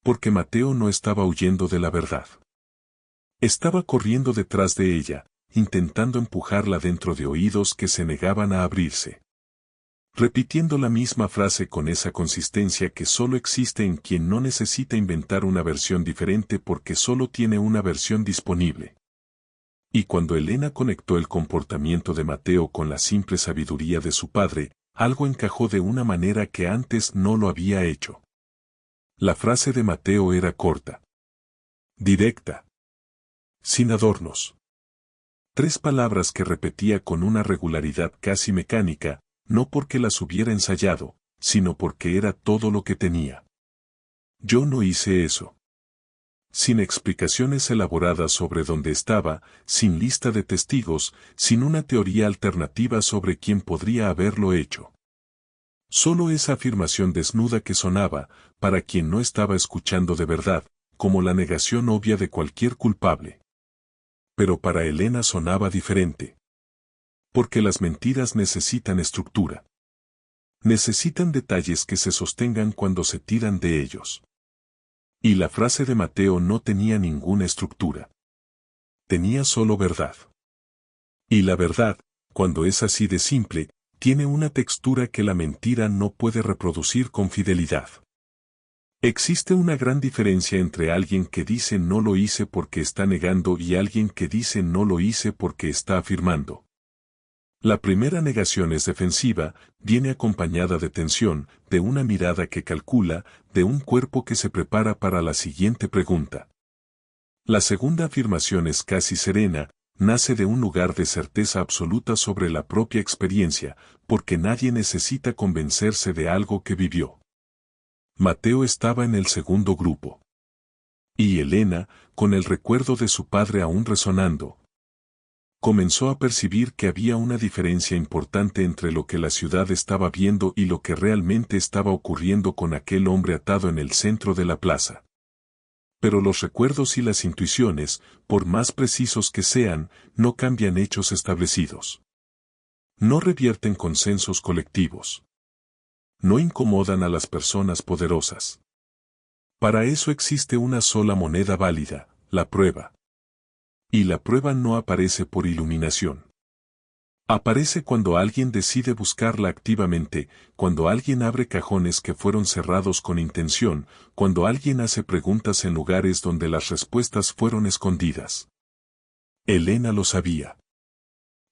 Porque Mateo no estaba huyendo de la verdad. Estaba corriendo detrás de ella, intentando empujarla dentro de oídos que se negaban a abrirse. Repitiendo la misma frase con esa consistencia que solo existe en quien no necesita inventar una versión diferente porque solo tiene una versión disponible. Y cuando Elena conectó el comportamiento de Mateo con la simple sabiduría de su padre, algo encajó de una manera que antes no lo había hecho. La frase de Mateo era corta. Directa. Sin adornos. 3 palabras que repetía con una regularidad casi mecánica, no porque las hubiera ensayado, sino porque era todo lo que tenía. Yo no hice eso. sin explicaciones elaboradas sobre dónde estaba, sin lista de testigos, sin una teoría alternativa sobre quién podría haberlo hecho. Solo esa afirmación desnuda que sonaba, para quien no estaba escuchando de verdad, como la negación obvia de cualquier culpable. Pero para Elena sonaba diferente. Porque las mentiras necesitan estructura. Necesitan detalles que se sostengan cuando se tiran de ellos. Y la frase de Mateo no tenía ninguna estructura. Tenía solo verdad. Y la verdad, cuando es así de simple, tiene una textura que la mentira no puede reproducir con fidelidad. Existe una gran diferencia entre alguien que dice no lo hice porque está negando y alguien que dice no lo hice porque está afirmando. La primera negación es defensiva, viene acompañada de tensión, de una mirada que calcula, de un cuerpo que se prepara para la siguiente pregunta. La segunda afirmación es casi serena, nace de un lugar de certeza absoluta sobre la propia experiencia, porque nadie necesita convencerse de algo que vivió. Mateo estaba en el segundo grupo. Y Elena, con el recuerdo de su padre aún resonando, comenzó a percibir que había una diferencia importante entre lo que la ciudad estaba viendo y lo que realmente estaba ocurriendo con aquel hombre atado en el centro de la plaza. Pero los recuerdos y las intuiciones, por más precisos que sean, no cambian hechos establecidos. No revierten consensos colectivos. No incomodan a las personas poderosas. Para eso existe una sola moneda válida, la prueba. Y la prueba no aparece por iluminación. Aparece cuando alguien decide buscarla activamente, cuando alguien abre cajones que fueron cerrados con intención, cuando alguien hace preguntas en lugares donde las respuestas fueron escondidas. Elena lo sabía.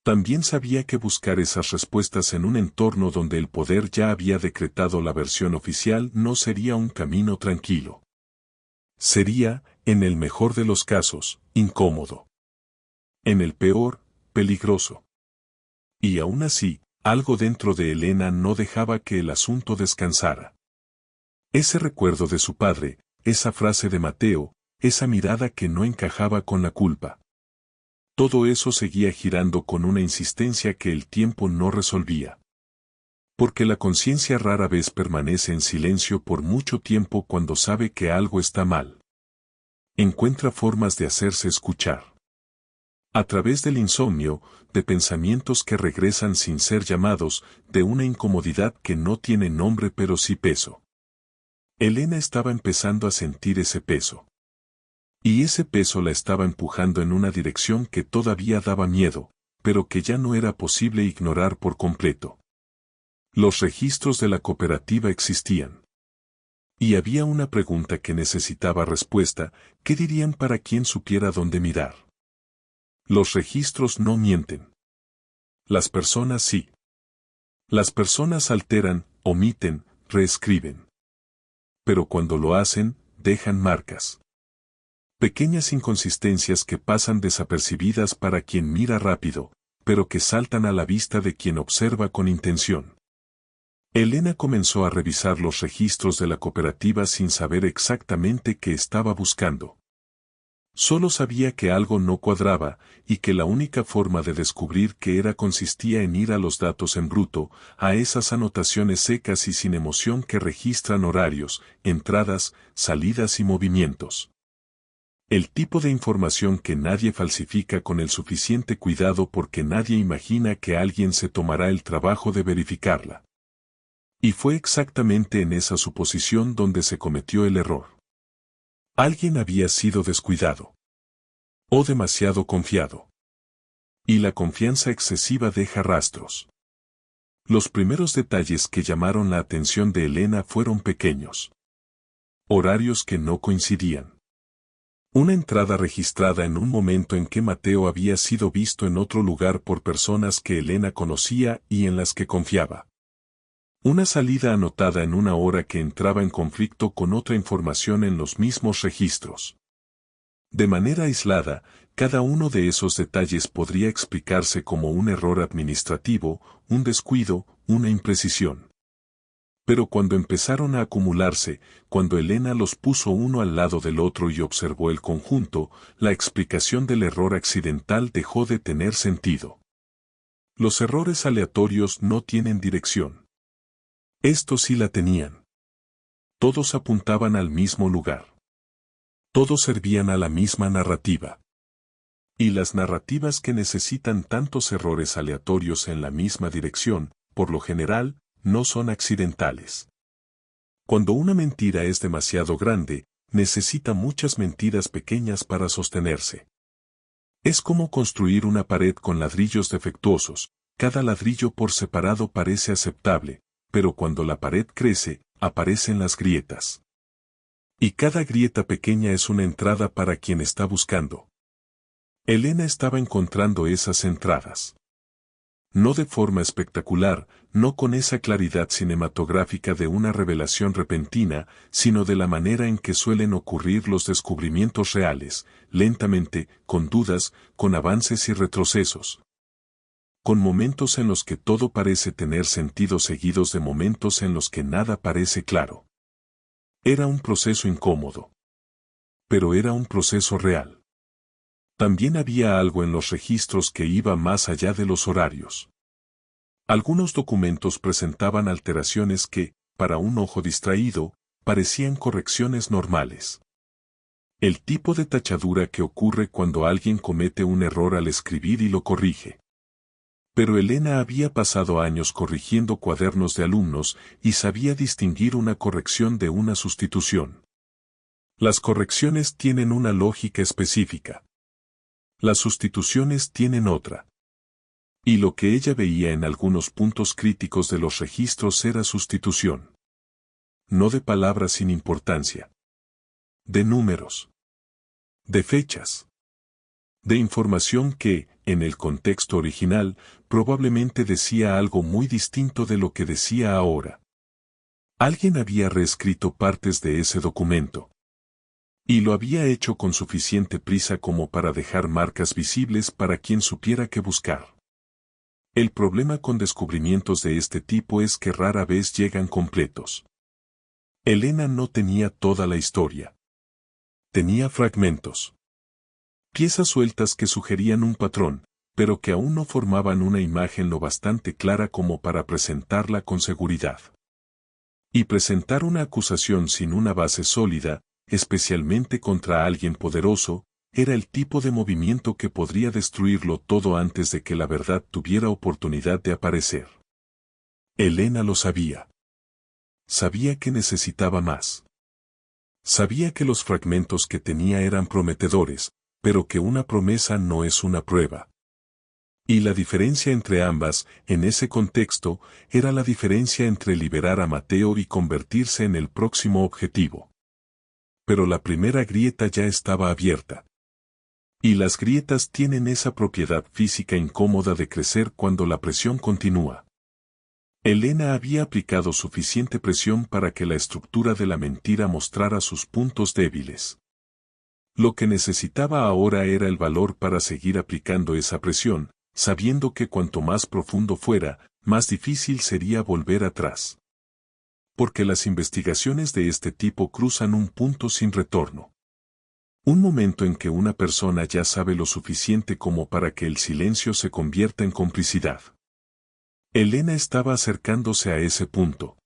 También sabía que buscar esas respuestas en un entorno donde el poder ya había decretado la versión oficial no sería un camino tranquilo. Sería, en el mejor de los casos, incómodo. En el peor, peligroso. Y aún así, algo dentro de Elena no dejaba que el asunto descansara. Ese recuerdo de su padre, esa frase de Mateo, esa mirada que no encajaba con la culpa. Todo eso seguía girando con una insistencia que el tiempo no resolvía. Porque la conciencia rara vez permanece en silencio por mucho tiempo cuando sabe que algo está mal. Encuentra formas de hacerse escuchar. A través del insomnio, de pensamientos que regresan sin ser llamados, de una incomodidad que no tiene nombre pero sí peso. Elena estaba empezando a sentir ese peso. Y ese peso la estaba empujando en una dirección que todavía daba miedo, pero que ya no era posible ignorar por completo. Los registros de la cooperativa existían. Y había una pregunta que necesitaba respuesta, ¿qué dirían para quien supiera dónde mirar? Los registros no mienten. Las personas sí. Las personas alteran, omiten, reescriben. Pero cuando lo hacen, dejan marcas. Pequeñas inconsistencias que pasan desapercibidas para quien mira rápido, pero que saltan a la vista de quien observa con intención. Elena comenzó a revisar los registros de la cooperativa sin saber exactamente qué estaba buscando. Solo sabía que algo no cuadraba, y que la única forma de descubrir qué era consistía en ir a los datos en bruto, a esas anotaciones secas y sin emoción que registran horarios, entradas, salidas y movimientos. El tipo de información que nadie falsifica con el suficiente cuidado porque nadie imagina que alguien se tomará el trabajo de verificarla. Y fue exactamente en esa suposición donde se cometió el error. Alguien había sido descuidado. O demasiado confiado. Y la confianza excesiva deja rastros. Los primeros detalles que llamaron la atención de Elena fueron pequeños. Horarios que no coincidían. Una entrada registrada en un momento en que Mateo había sido visto en otro lugar por personas que Elena conocía y en las que confiaba. Una salida anotada en una hora que entraba en conflicto con otra información en los mismos registros. De manera aislada, cada uno de esos detalles podría explicarse como un error administrativo, un descuido, una imprecisión. Pero cuando empezaron a acumularse, cuando Elena los puso uno al lado del otro y observó el conjunto, la explicación del error accidental dejó de tener sentido. Los errores aleatorios no tienen dirección. Estos sí la tenían. Todos apuntaban al mismo lugar. Todos servían a la misma narrativa. Y las narrativas que necesitan tantos errores aleatorios en la misma dirección, por lo general, no son accidentales. Cuando una mentira es demasiado grande, necesita muchas mentiras pequeñas para sostenerse. Es como construir una pared con ladrillos defectuosos. Cada ladrillo por separado parece aceptable, pero cuando la pared crece, aparecen las grietas. Y cada grieta pequeña es una entrada para quien está buscando. Elena estaba encontrando esas entradas. No de forma espectacular, no con esa claridad cinematográfica de una revelación repentina, sino de la manera en que suelen ocurrir los descubrimientos reales, lentamente, con dudas, con avances y retrocesos. Con momentos en los que todo parece tener sentido seguidos de momentos en los que nada parece claro. Era un proceso incómodo. Pero era un proceso real. También había algo en los registros que iba más allá de los horarios. Algunos documentos presentaban alteraciones que, para un ojo distraído, parecían correcciones normales. El tipo de tachadura que ocurre cuando alguien comete un error al escribir y lo corrige. Pero Elena había pasado años corrigiendo cuadernos de alumnos y sabía distinguir una corrección de una sustitución. Las correcciones tienen una lógica específica. Las sustituciones tienen otra. Y lo que ella veía en algunos puntos críticos de los registros era sustitución. No de palabras sin importancia. De números. De fechas. De información que, en el contexto original, probablemente decía algo muy distinto de lo que decía ahora. Alguien había reescrito partes de ese documento. Y lo había hecho con suficiente prisa como para dejar marcas visibles para quien supiera qué buscar. El problema con descubrimientos de este tipo es que rara vez llegan completos. Elena no tenía toda la historia. Tenía fragmentos. Piezas sueltas que sugerían un patrón, pero que aún no formaban una imagen lo bastante clara como para presentarla con seguridad. Y presentar una acusación sin una base sólida, especialmente contra alguien poderoso, era el tipo de movimiento que podría destruirlo todo antes de que la verdad tuviera oportunidad de aparecer. Elena lo sabía. Sabía que necesitaba más. Sabía que los fragmentos que tenía eran prometedores, pero que una promesa no es una prueba. Y la diferencia entre ambas, en ese contexto, era la diferencia entre liberar a Mateo y convertirse en el próximo objetivo. Pero la primera grieta ya estaba abierta. Y las grietas tienen esa propiedad física incómoda de crecer cuando la presión continúa. Elena había aplicado suficiente presión para que la estructura de la mentira mostrara sus puntos débiles. Lo que necesitaba ahora era el valor para seguir aplicando esa presión, sabiendo que cuanto más profundo fuera, más difícil sería volver atrás. Porque las investigaciones de este tipo cruzan un punto sin retorno. Un momento en que una persona ya sabe lo suficiente como para que el silencio se convierta en complicidad. Elena estaba acercándose a ese punto.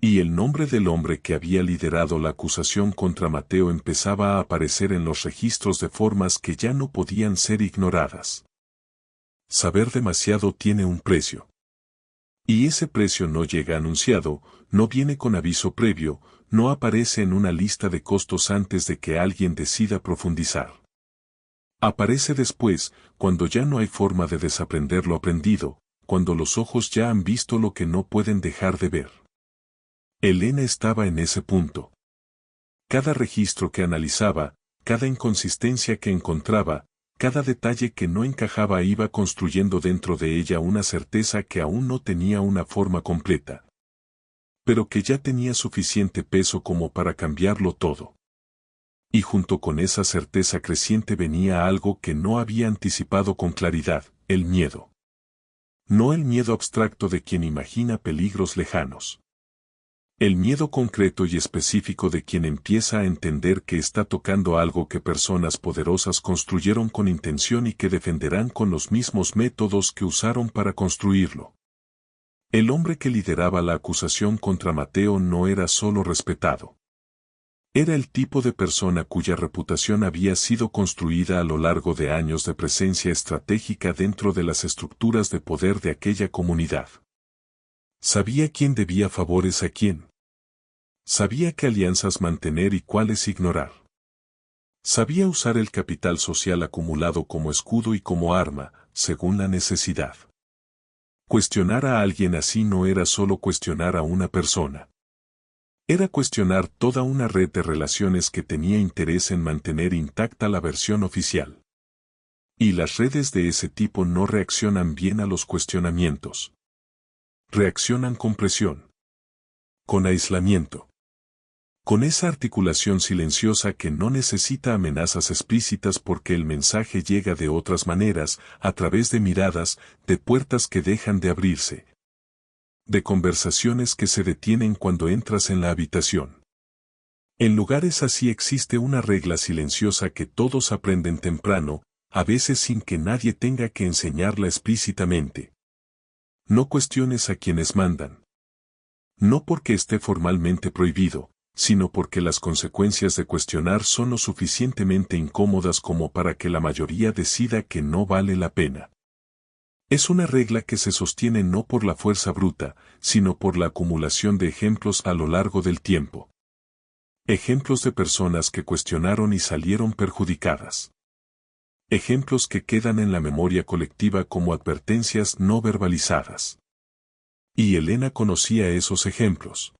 Y el nombre del hombre que había liderado la acusación contra Mateo empezaba a aparecer en los registros de formas que ya no podían ser ignoradas. Saber demasiado tiene un precio. Y ese precio no llega anunciado, no viene con aviso previo, no aparece en una lista de costos antes de que alguien decida profundizar. Aparece después, cuando ya no hay forma de desaprender lo aprendido, cuando los ojos ya han visto lo que no pueden dejar de ver. Elena estaba en ese punto. Cada registro que analizaba, cada inconsistencia que encontraba, cada detalle que no encajaba iba construyendo dentro de ella una certeza que aún no tenía una forma completa. Pero que ya tenía suficiente peso como para cambiarlo todo. Y junto con esa certeza creciente venía algo que no había anticipado con claridad, el miedo. No el miedo abstracto de quien imagina peligros lejanos. El miedo concreto y específico de quien empieza a entender que está tocando algo que personas poderosas construyeron con intención y que defenderán con los mismos métodos que usaron para construirlo. El hombre que lideraba la acusación contra Mateo no era solo respetado. Era el tipo de persona cuya reputación había sido construida a lo largo de años de presencia estratégica dentro de las estructuras de poder de aquella comunidad. Sabía quién debía favores a quién. Sabía qué alianzas mantener y cuáles ignorar. Sabía usar el capital social acumulado como escudo y como arma, según la necesidad. Cuestionar a alguien así no era solo cuestionar a una persona. Era cuestionar toda una red de relaciones que tenía interés en mantener intacta la versión oficial. Y las redes de ese tipo no reaccionan bien a los cuestionamientos. Reaccionan con presión. Con aislamiento. Con esa articulación silenciosa que no necesita amenazas explícitas porque el mensaje llega de otras maneras, a través de miradas, de puertas que dejan de abrirse. De conversaciones que se detienen cuando entras en la habitación. En lugares así existe una regla silenciosa que todos aprenden temprano, a veces sin que nadie tenga que enseñarla explícitamente. No cuestiones a quienes mandan. No porque esté formalmente prohibido, sino porque las consecuencias de cuestionar son lo suficientemente incómodas como para que la mayoría decida que no vale la pena. Es una regla que se sostiene no por la fuerza bruta, sino por la acumulación de ejemplos a lo largo del tiempo. Ejemplos de personas que cuestionaron y salieron perjudicadas. Ejemplos que quedan en la memoria colectiva como advertencias no verbalizadas. Y Elena conocía esos ejemplos.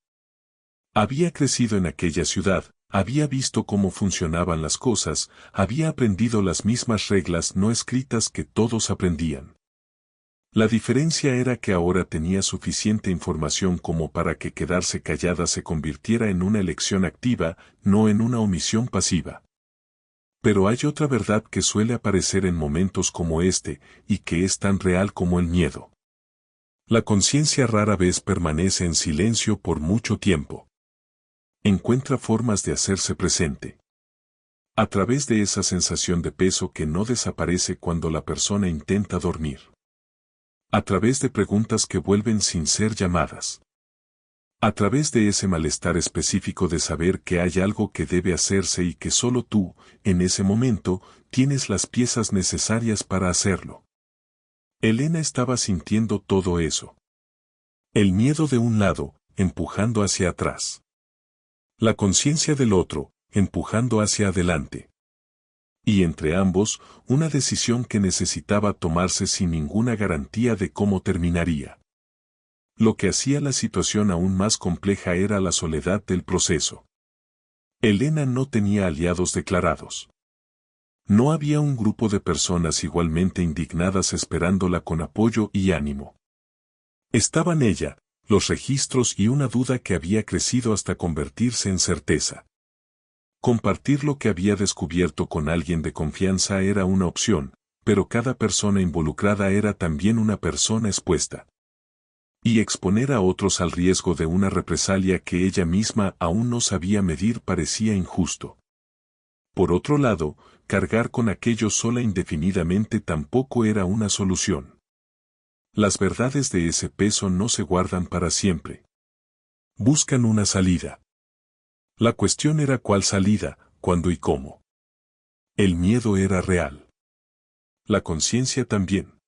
Había crecido en aquella ciudad, había visto cómo funcionaban las cosas, había aprendido las mismas reglas no escritas que todos aprendían. La diferencia era que ahora tenía suficiente información como para que quedarse callada se convirtiera en una elección activa, no en una omisión pasiva. Pero hay otra verdad que suele aparecer en momentos como este, y que es tan real como el miedo. La conciencia rara vez permanece en silencio por mucho tiempo. Encuentra formas de hacerse presente. A través de esa sensación de peso que no desaparece cuando la persona intenta dormir. A través de preguntas que vuelven sin ser llamadas. A través de ese malestar específico de saber que hay algo que debe hacerse y que solo tú, en ese momento, tienes las piezas necesarias para hacerlo. Elena estaba sintiendo todo eso. El miedo de un lado, empujando hacia atrás. La conciencia del otro, empujando hacia adelante. Y entre ambos, una decisión que necesitaba tomarse sin ninguna garantía de cómo terminaría. Lo que hacía la situación aún más compleja era la soledad del proceso. Elena no tenía aliados declarados. No había un grupo de personas igualmente indignadas esperándola con apoyo y ánimo. Estaban ella, los registros y una duda que había crecido hasta convertirse en certeza. Compartir lo que había descubierto con alguien de confianza era una opción, pero cada persona involucrada era también una persona expuesta. Y exponer a otros al riesgo de una represalia que ella misma aún no sabía medir parecía injusto. Por otro lado, cargar con aquello sola indefinidamente tampoco era una solución. Las verdades de ese peso no se guardan para siempre. Buscan una salida. La cuestión era cuál salida, cuándo y cómo. El miedo era real. La conciencia también.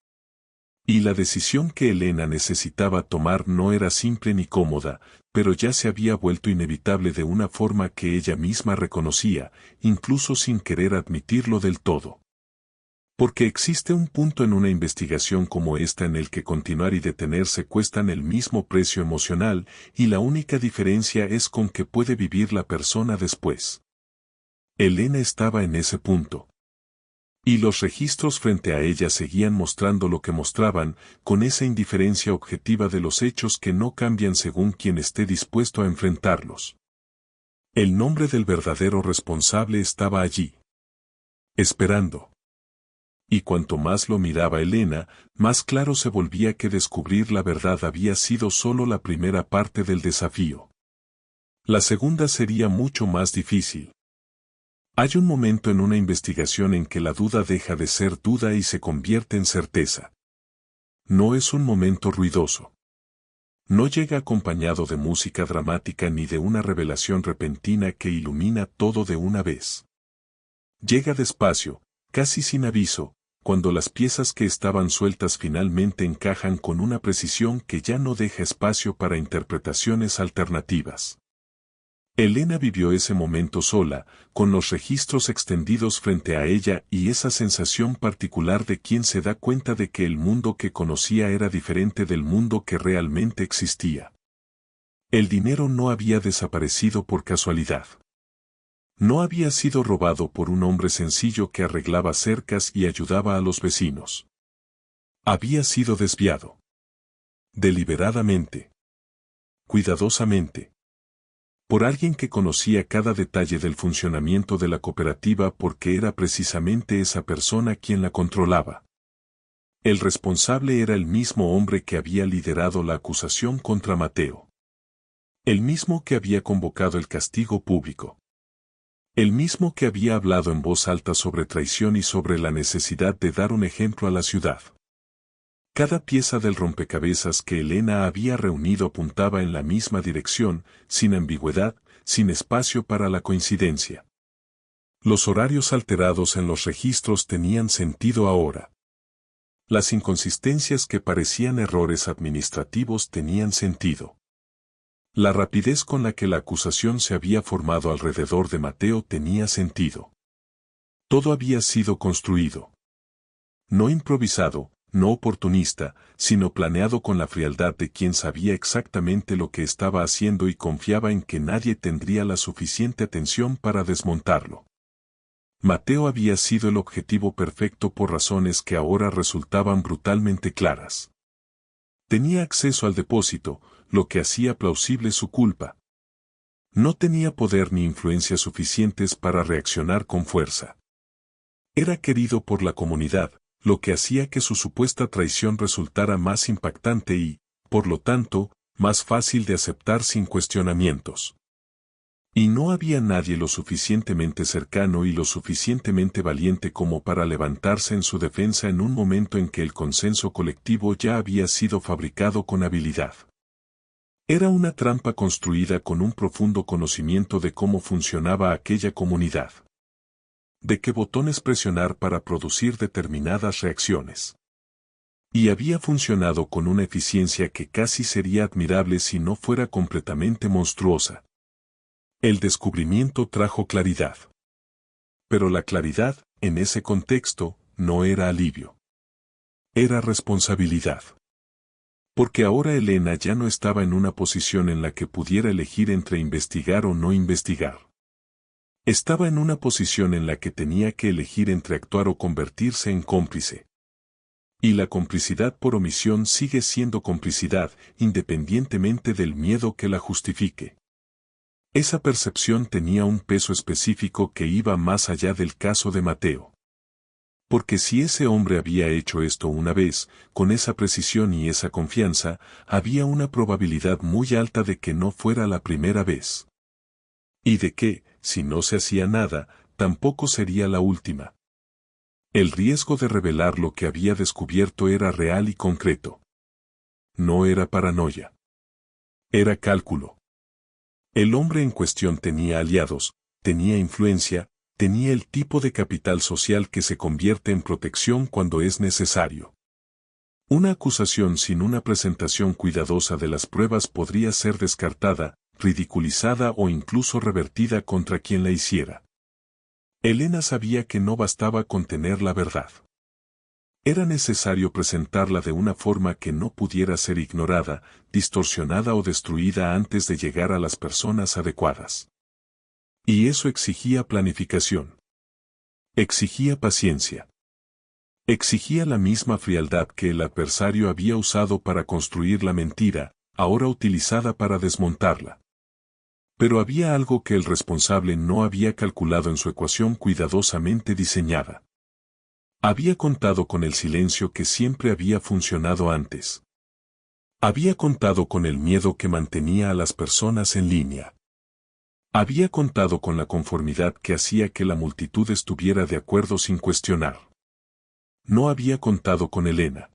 Y la decisión que Elena necesitaba tomar no era simple ni cómoda, pero ya se había vuelto inevitable de una forma que ella misma reconocía, incluso sin querer admitirlo del todo. Porque existe un punto en una investigación como esta en el que continuar y detenerse cuestan el mismo precio emocional, y la única diferencia es con que puede vivir la persona después. Elena estaba en ese punto. Y los registros frente a ella seguían mostrando lo que mostraban, con esa indiferencia objetiva de los hechos que no cambian según quien esté dispuesto a enfrentarlos. El nombre del verdadero responsable estaba allí. Esperando. Y cuanto más lo miraba Elena, más claro se volvía que descubrir la verdad había sido solo la primera parte del desafío. La segunda sería mucho más difícil. Hay un momento en una investigación en que la duda deja de ser duda y se convierte en certeza. No es un momento ruidoso. No llega acompañado de música dramática ni de una revelación repentina que ilumina todo de una vez. Llega despacio, casi sin aviso, cuando las piezas que estaban sueltas finalmente encajan con una precisión que ya no deja espacio para interpretaciones alternativas. Elena vivió ese momento sola, con los registros extendidos frente a ella y esa sensación particular de quien se da cuenta de que el mundo que conocía era diferente del mundo que realmente existía. El dinero no había desaparecido por casualidad. No había sido robado por un hombre sencillo que arreglaba cercas y ayudaba a los vecinos. Había sido desviado. Deliberadamente. Cuidadosamente. Por alguien que conocía cada detalle del funcionamiento de la cooperativa porque era precisamente esa persona quien la controlaba. El responsable era el mismo hombre que había liderado la acusación contra Mateo. El mismo que había convocado el castigo público. El mismo que había hablado en voz alta sobre traición y sobre la necesidad de dar un ejemplo a la ciudad. Cada pieza del rompecabezas que Elena había reunido apuntaba en la misma dirección, sin ambigüedad, sin espacio para la coincidencia. Los horarios alterados en los registros tenían sentido ahora. Las inconsistencias que parecían errores administrativos tenían sentido. La rapidez con la que la acusación se había formado alrededor de Mateo tenía sentido. Todo había sido construido. No improvisado, no oportunista, sino planeado con la frialdad de quien sabía exactamente lo que estaba haciendo y confiaba en que nadie tendría la suficiente atención para desmontarlo. Mateo había sido el objetivo perfecto por razones que ahora resultaban brutalmente claras. Tenía acceso al depósito, lo que hacía plausible su culpa. No tenía poder ni influencia suficientes para reaccionar con fuerza. Era querido por la comunidad, lo que hacía que su supuesta traición resultara más impactante y, por lo tanto, más fácil de aceptar sin cuestionamientos. Y no había nadie lo suficientemente cercano y lo suficientemente valiente como para levantarse en su defensa en un momento en que el consenso colectivo ya había sido fabricado con habilidad. Era una trampa construida con un profundo conocimiento de cómo funcionaba aquella comunidad. De qué botones presionar para producir determinadas reacciones. Y había funcionado con una eficiencia que casi sería admirable si no fuera completamente monstruosa. El descubrimiento trajo claridad. Pero la claridad, en ese contexto, no era alivio. Era responsabilidad. Porque ahora Elena ya no estaba en una posición en la que pudiera elegir entre investigar o no investigar. Estaba en una posición en la que tenía que elegir entre actuar o convertirse en cómplice. Y la complicidad por omisión sigue siendo complicidad, independientemente del miedo que la justifique. Esa percepción tenía un peso específico que iba más allá del caso de Mateo. Porque si ese hombre había hecho esto una vez, con esa precisión y esa confianza, había una probabilidad muy alta de que no fuera la primera vez. Y de que, si no se hacía nada, tampoco sería la última. El riesgo de revelar lo que había descubierto era real y concreto. No era paranoia. Era cálculo. El hombre en cuestión tenía aliados, tenía influencia, tenía el tipo de capital social que se convierte en protección cuando es necesario. Una acusación sin una presentación cuidadosa de las pruebas podría ser descartada, ridiculizada o incluso revertida contra quien la hiciera. Elena sabía que no bastaba con tener la verdad. Era necesario presentarla de una forma que no pudiera ser ignorada, distorsionada o destruida antes de llegar a las personas adecuadas. Y eso exigía planificación. Exigía paciencia. Exigía la misma frialdad que el adversario había usado para construir la mentira, ahora utilizada para desmontarla. Pero había algo que el responsable no había calculado en su ecuación cuidadosamente diseñada. Había contado con el silencio que siempre había funcionado antes. Había contado con el miedo que mantenía a las personas en línea. Había contado con la conformidad que hacía que la multitud estuviera de acuerdo sin cuestionar. No había contado con Elena.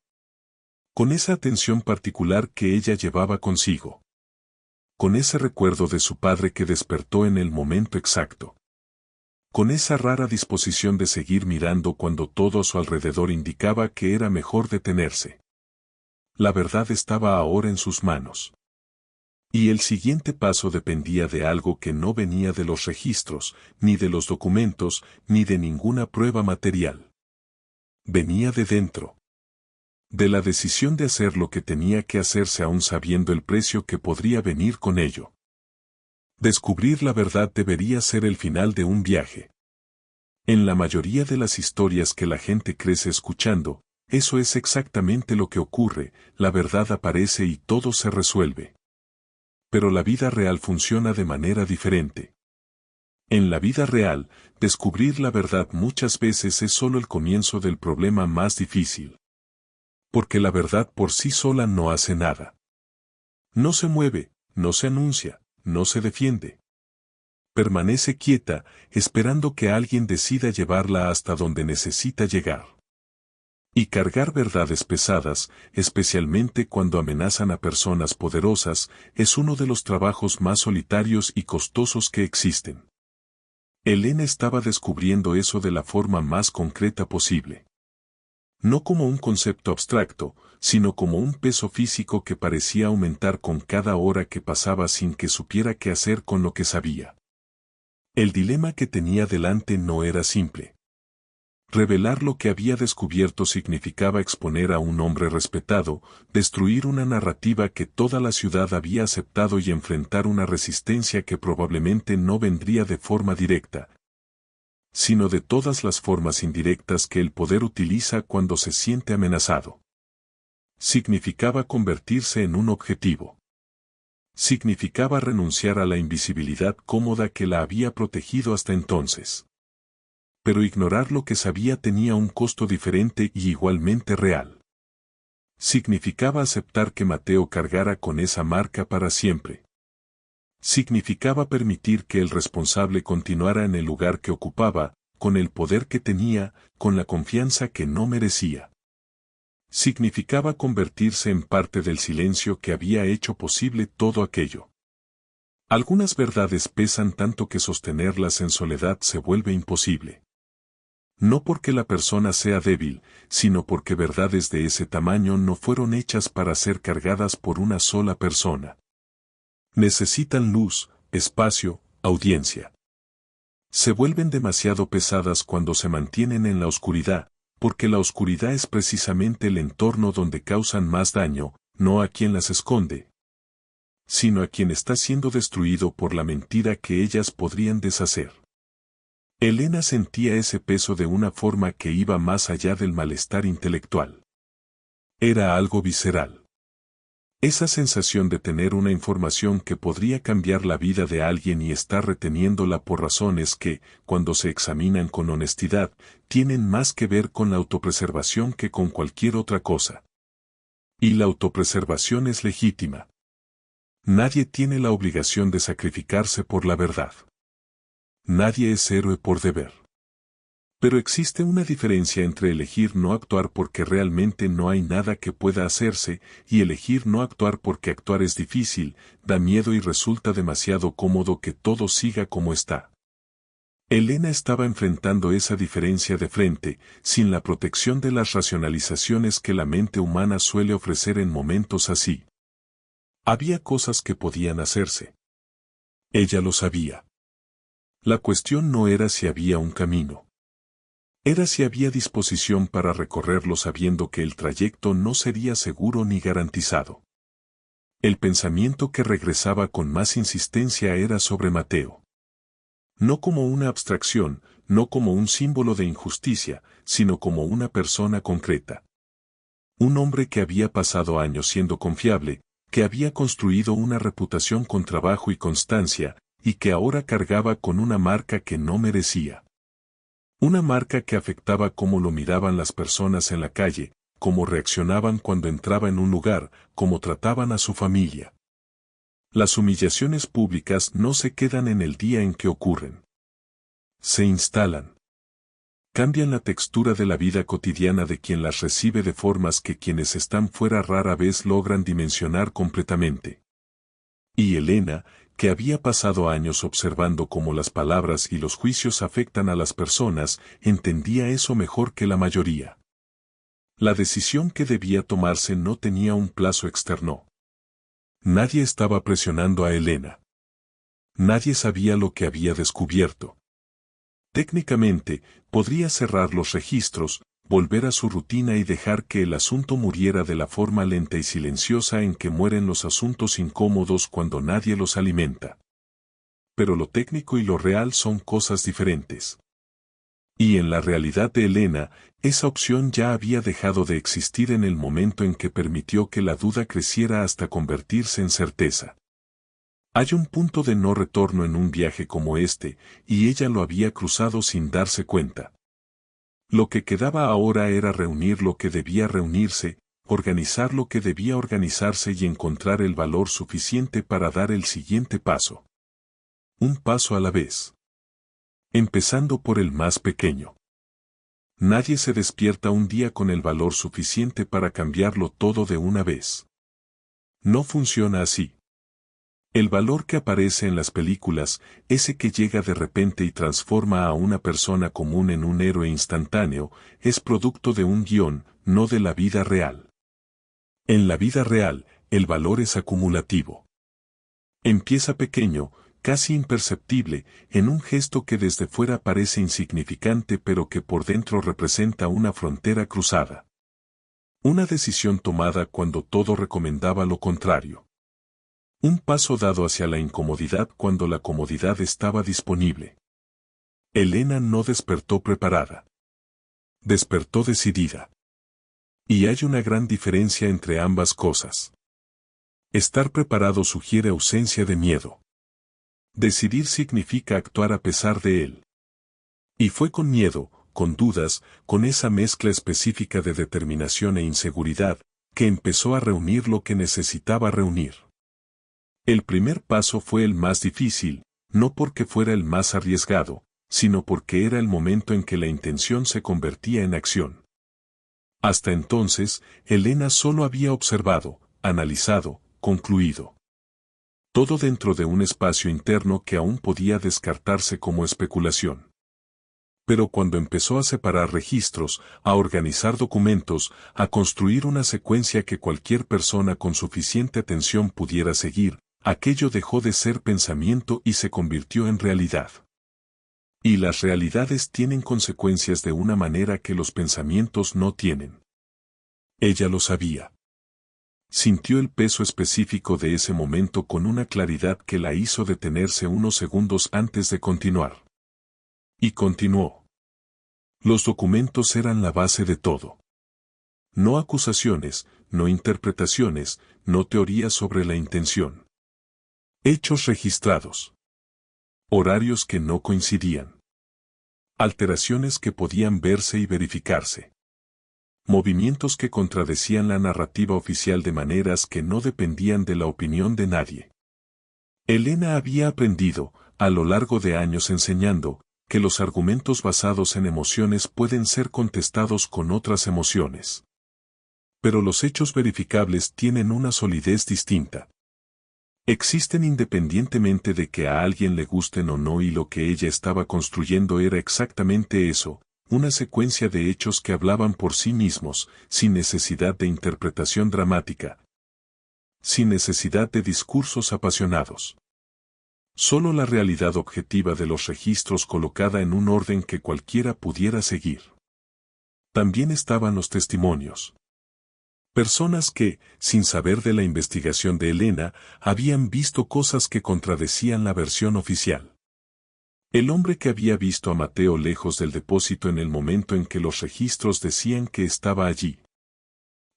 Con esa atención particular que ella llevaba consigo. Con ese recuerdo de su padre que despertó en el momento exacto. Con esa rara disposición de seguir mirando cuando todo a su alrededor indicaba que era mejor detenerse. La verdad estaba ahora en sus manos. Y el siguiente paso dependía de algo que no venía de los registros, ni de los documentos, ni de ninguna prueba material. Venía de dentro. De la decisión de hacer lo que tenía que hacerse aún sabiendo el precio que podría venir con ello. Descubrir la verdad debería ser el final de un viaje. En la mayoría de las historias que la gente crece escuchando, eso es exactamente lo que ocurre, la verdad aparece y todo se resuelve. Pero la vida real funciona de manera diferente. En la vida real, descubrir la verdad muchas veces es solo el comienzo del problema más difícil. Porque la verdad por sí sola no hace nada. No se mueve, no se anuncia, no se defiende. Permanece quieta, esperando que alguien decida llevarla hasta donde necesita llegar. Y cargar verdades pesadas, especialmente cuando amenazan a personas poderosas, es uno de los trabajos más solitarios y costosos que existen. Elena estaba descubriendo eso de la forma más concreta posible. No como un concepto abstracto, sino como un peso físico que parecía aumentar con cada hora que pasaba sin que supiera qué hacer con lo que sabía. El dilema que tenía delante no era simple. Revelar lo que había descubierto significaba exponer a un hombre respetado, destruir una narrativa que toda la ciudad había aceptado y enfrentar una resistencia que probablemente no vendría de forma directa, sino de todas las formas indirectas que el poder utiliza cuando se siente amenazado. Significaba convertirse en un objetivo. Significaba renunciar a la invisibilidad cómoda que la había protegido hasta entonces. Pero ignorar lo que sabía tenía un costo diferente y igualmente real. Significaba aceptar que Mateo cargara con esa marca para siempre. Significaba permitir que el responsable continuara en el lugar que ocupaba, con el poder que tenía, con la confianza que no merecía. Significaba convertirse en parte del silencio que había hecho posible todo aquello. Algunas verdades pesan tanto que sostenerlas en soledad se vuelve imposible. No porque la persona sea débil, sino porque verdades de ese tamaño no fueron hechas para ser cargadas por una sola persona. Necesitan luz, espacio, audiencia. Se vuelven demasiado pesadas cuando se mantienen en la oscuridad, porque la oscuridad es precisamente el entorno donde causan más daño, no a quien las esconde, sino a quien está siendo destruido por la mentira que ellas podrían deshacer. Elena sentía ese peso de una forma que iba más allá del malestar intelectual. Era algo visceral. Esa sensación de tener una información que podría cambiar la vida de alguien y estar reteniéndola por razones que, cuando se examinan con honestidad, tienen más que ver con la autopreservación que con cualquier otra cosa. Y la autopreservación es legítima. Nadie tiene la obligación de sacrificarse por la verdad. Nadie es héroe por deber. Pero existe una diferencia entre elegir no actuar porque realmente no hay nada que pueda hacerse, y elegir no actuar porque actuar es difícil, da miedo y resulta demasiado cómodo que todo siga como está. Elena estaba enfrentando esa diferencia de frente, sin la protección de las racionalizaciones que la mente humana suele ofrecer en momentos así. Había cosas que podían hacerse. Ella lo sabía. La cuestión no era si había un camino. Era si había disposición para recorrerlo sabiendo que el trayecto no sería seguro ni garantizado. El pensamiento que regresaba con más insistencia era sobre Mateo. No como una abstracción, no como un símbolo de injusticia, sino como una persona concreta. Un hombre que había pasado años siendo confiable, que había construido una reputación con trabajo y constancia, y que ahora cargaba con una marca que no merecía. Una marca que afectaba cómo lo miraban las personas en la calle, cómo reaccionaban cuando entraba en un lugar, cómo trataban a su familia. Las humillaciones públicas no se quedan en el día en que ocurren. Se instalan. Cambian la textura de la vida cotidiana de quien las recibe de formas que quienes están fuera rara vez logran dimensionar completamente. Y Elena, que había pasado años observando cómo las palabras y los juicios afectan a las personas, entendía eso mejor que la mayoría. La decisión que debía tomarse no tenía un plazo externo. Nadie estaba presionando a Elena. Nadie sabía lo que había descubierto. Técnicamente, podría cerrar los registros, volver a su rutina y dejar que el asunto muriera de la forma lenta y silenciosa en que mueren los asuntos incómodos cuando nadie los alimenta. Pero lo técnico y lo real son cosas diferentes. Y en la realidad de Elena, esa opción ya había dejado de existir en el momento en que permitió que la duda creciera hasta convertirse en certeza. Hay un punto de no retorno en un viaje como este, y ella lo había cruzado sin darse cuenta. Lo que quedaba ahora era reunir lo que debía reunirse, organizar lo que debía organizarse y encontrar el valor suficiente para dar el siguiente paso. Un paso a la vez. Empezando por el más pequeño. Nadie se despierta un día con el valor suficiente para cambiarlo todo de una vez. No funciona así. El valor que aparece en las películas, ese que llega de repente y transforma a una persona común en un héroe instantáneo, es producto de un guión, no de la vida real. En la vida real, el valor es acumulativo. Empieza pequeño, casi imperceptible, en un gesto que desde fuera parece insignificante pero que por dentro representa una frontera cruzada. Una decisión tomada cuando todo recomendaba lo contrario. Un paso dado hacia la incomodidad cuando la comodidad estaba disponible. Elena no despertó preparada. Despertó decidida. Y hay una gran diferencia entre ambas cosas. Estar preparado sugiere ausencia de miedo. Decidir significa actuar a pesar de él. Y fue con miedo, con dudas, con esa mezcla específica de determinación e inseguridad, que empezó a reunir lo que necesitaba reunir. El primer paso fue el más difícil, no porque fuera el más arriesgado, sino porque era el momento en que la intención se convertía en acción. Hasta entonces, Elena solo había observado, analizado, concluido. Todo dentro de un espacio interno que aún podía descartarse como especulación. Pero cuando empezó a separar registros, a organizar documentos, a construir una secuencia que cualquier persona con suficiente atención pudiera seguir, aquello dejó de ser pensamiento y se convirtió en realidad. Y las realidades tienen consecuencias de una manera que los pensamientos no tienen. Ella lo sabía. Sintió el peso específico de ese momento con una claridad que la hizo detenerse unos segundos antes de continuar. Y continuó. Los documentos eran la base de todo. No acusaciones, no interpretaciones, no teorías sobre la intención. Hechos registrados. Horarios que no coincidían. Alteraciones que podían verse y verificarse. Movimientos que contradecían la narrativa oficial de maneras que no dependían de la opinión de nadie. Elena había aprendido, a lo largo de años enseñando, que los argumentos basados en emociones pueden ser contestados con otras emociones. Pero los hechos verificables tienen una solidez distinta. Existen independientemente de que a alguien le gusten o no, y lo que ella estaba construyendo era exactamente eso, una secuencia de hechos que hablaban por sí mismos, sin necesidad de interpretación dramática, sin necesidad de discursos apasionados. Solo la realidad objetiva de los registros colocada en un orden que cualquiera pudiera seguir. También estaban los testimonios. Personas que, sin saber de la investigación de Elena, habían visto cosas que contradecían la versión oficial. El hombre que había visto a Mateo lejos del depósito en el momento en que los registros decían que estaba allí.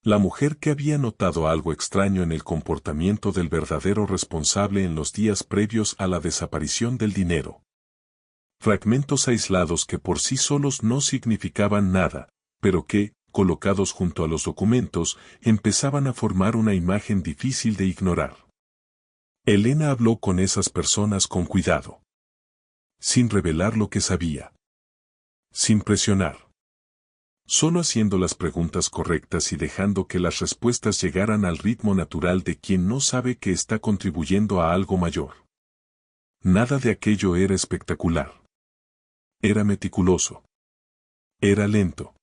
La mujer que había notado algo extraño en el comportamiento del verdadero responsable en los días previos a la desaparición del dinero. Fragmentos aislados que por sí solos no significaban nada, pero que, colocados junto a los documentos, empezaban a formar una imagen difícil de ignorar. Elena habló con esas personas con cuidado. Sin revelar lo que sabía. Sin presionar. Solo haciendo las preguntas correctas y dejando que las respuestas llegaran al ritmo natural de quien no sabe que está contribuyendo a algo mayor. Nada de aquello era espectacular. Era meticuloso. Era lento.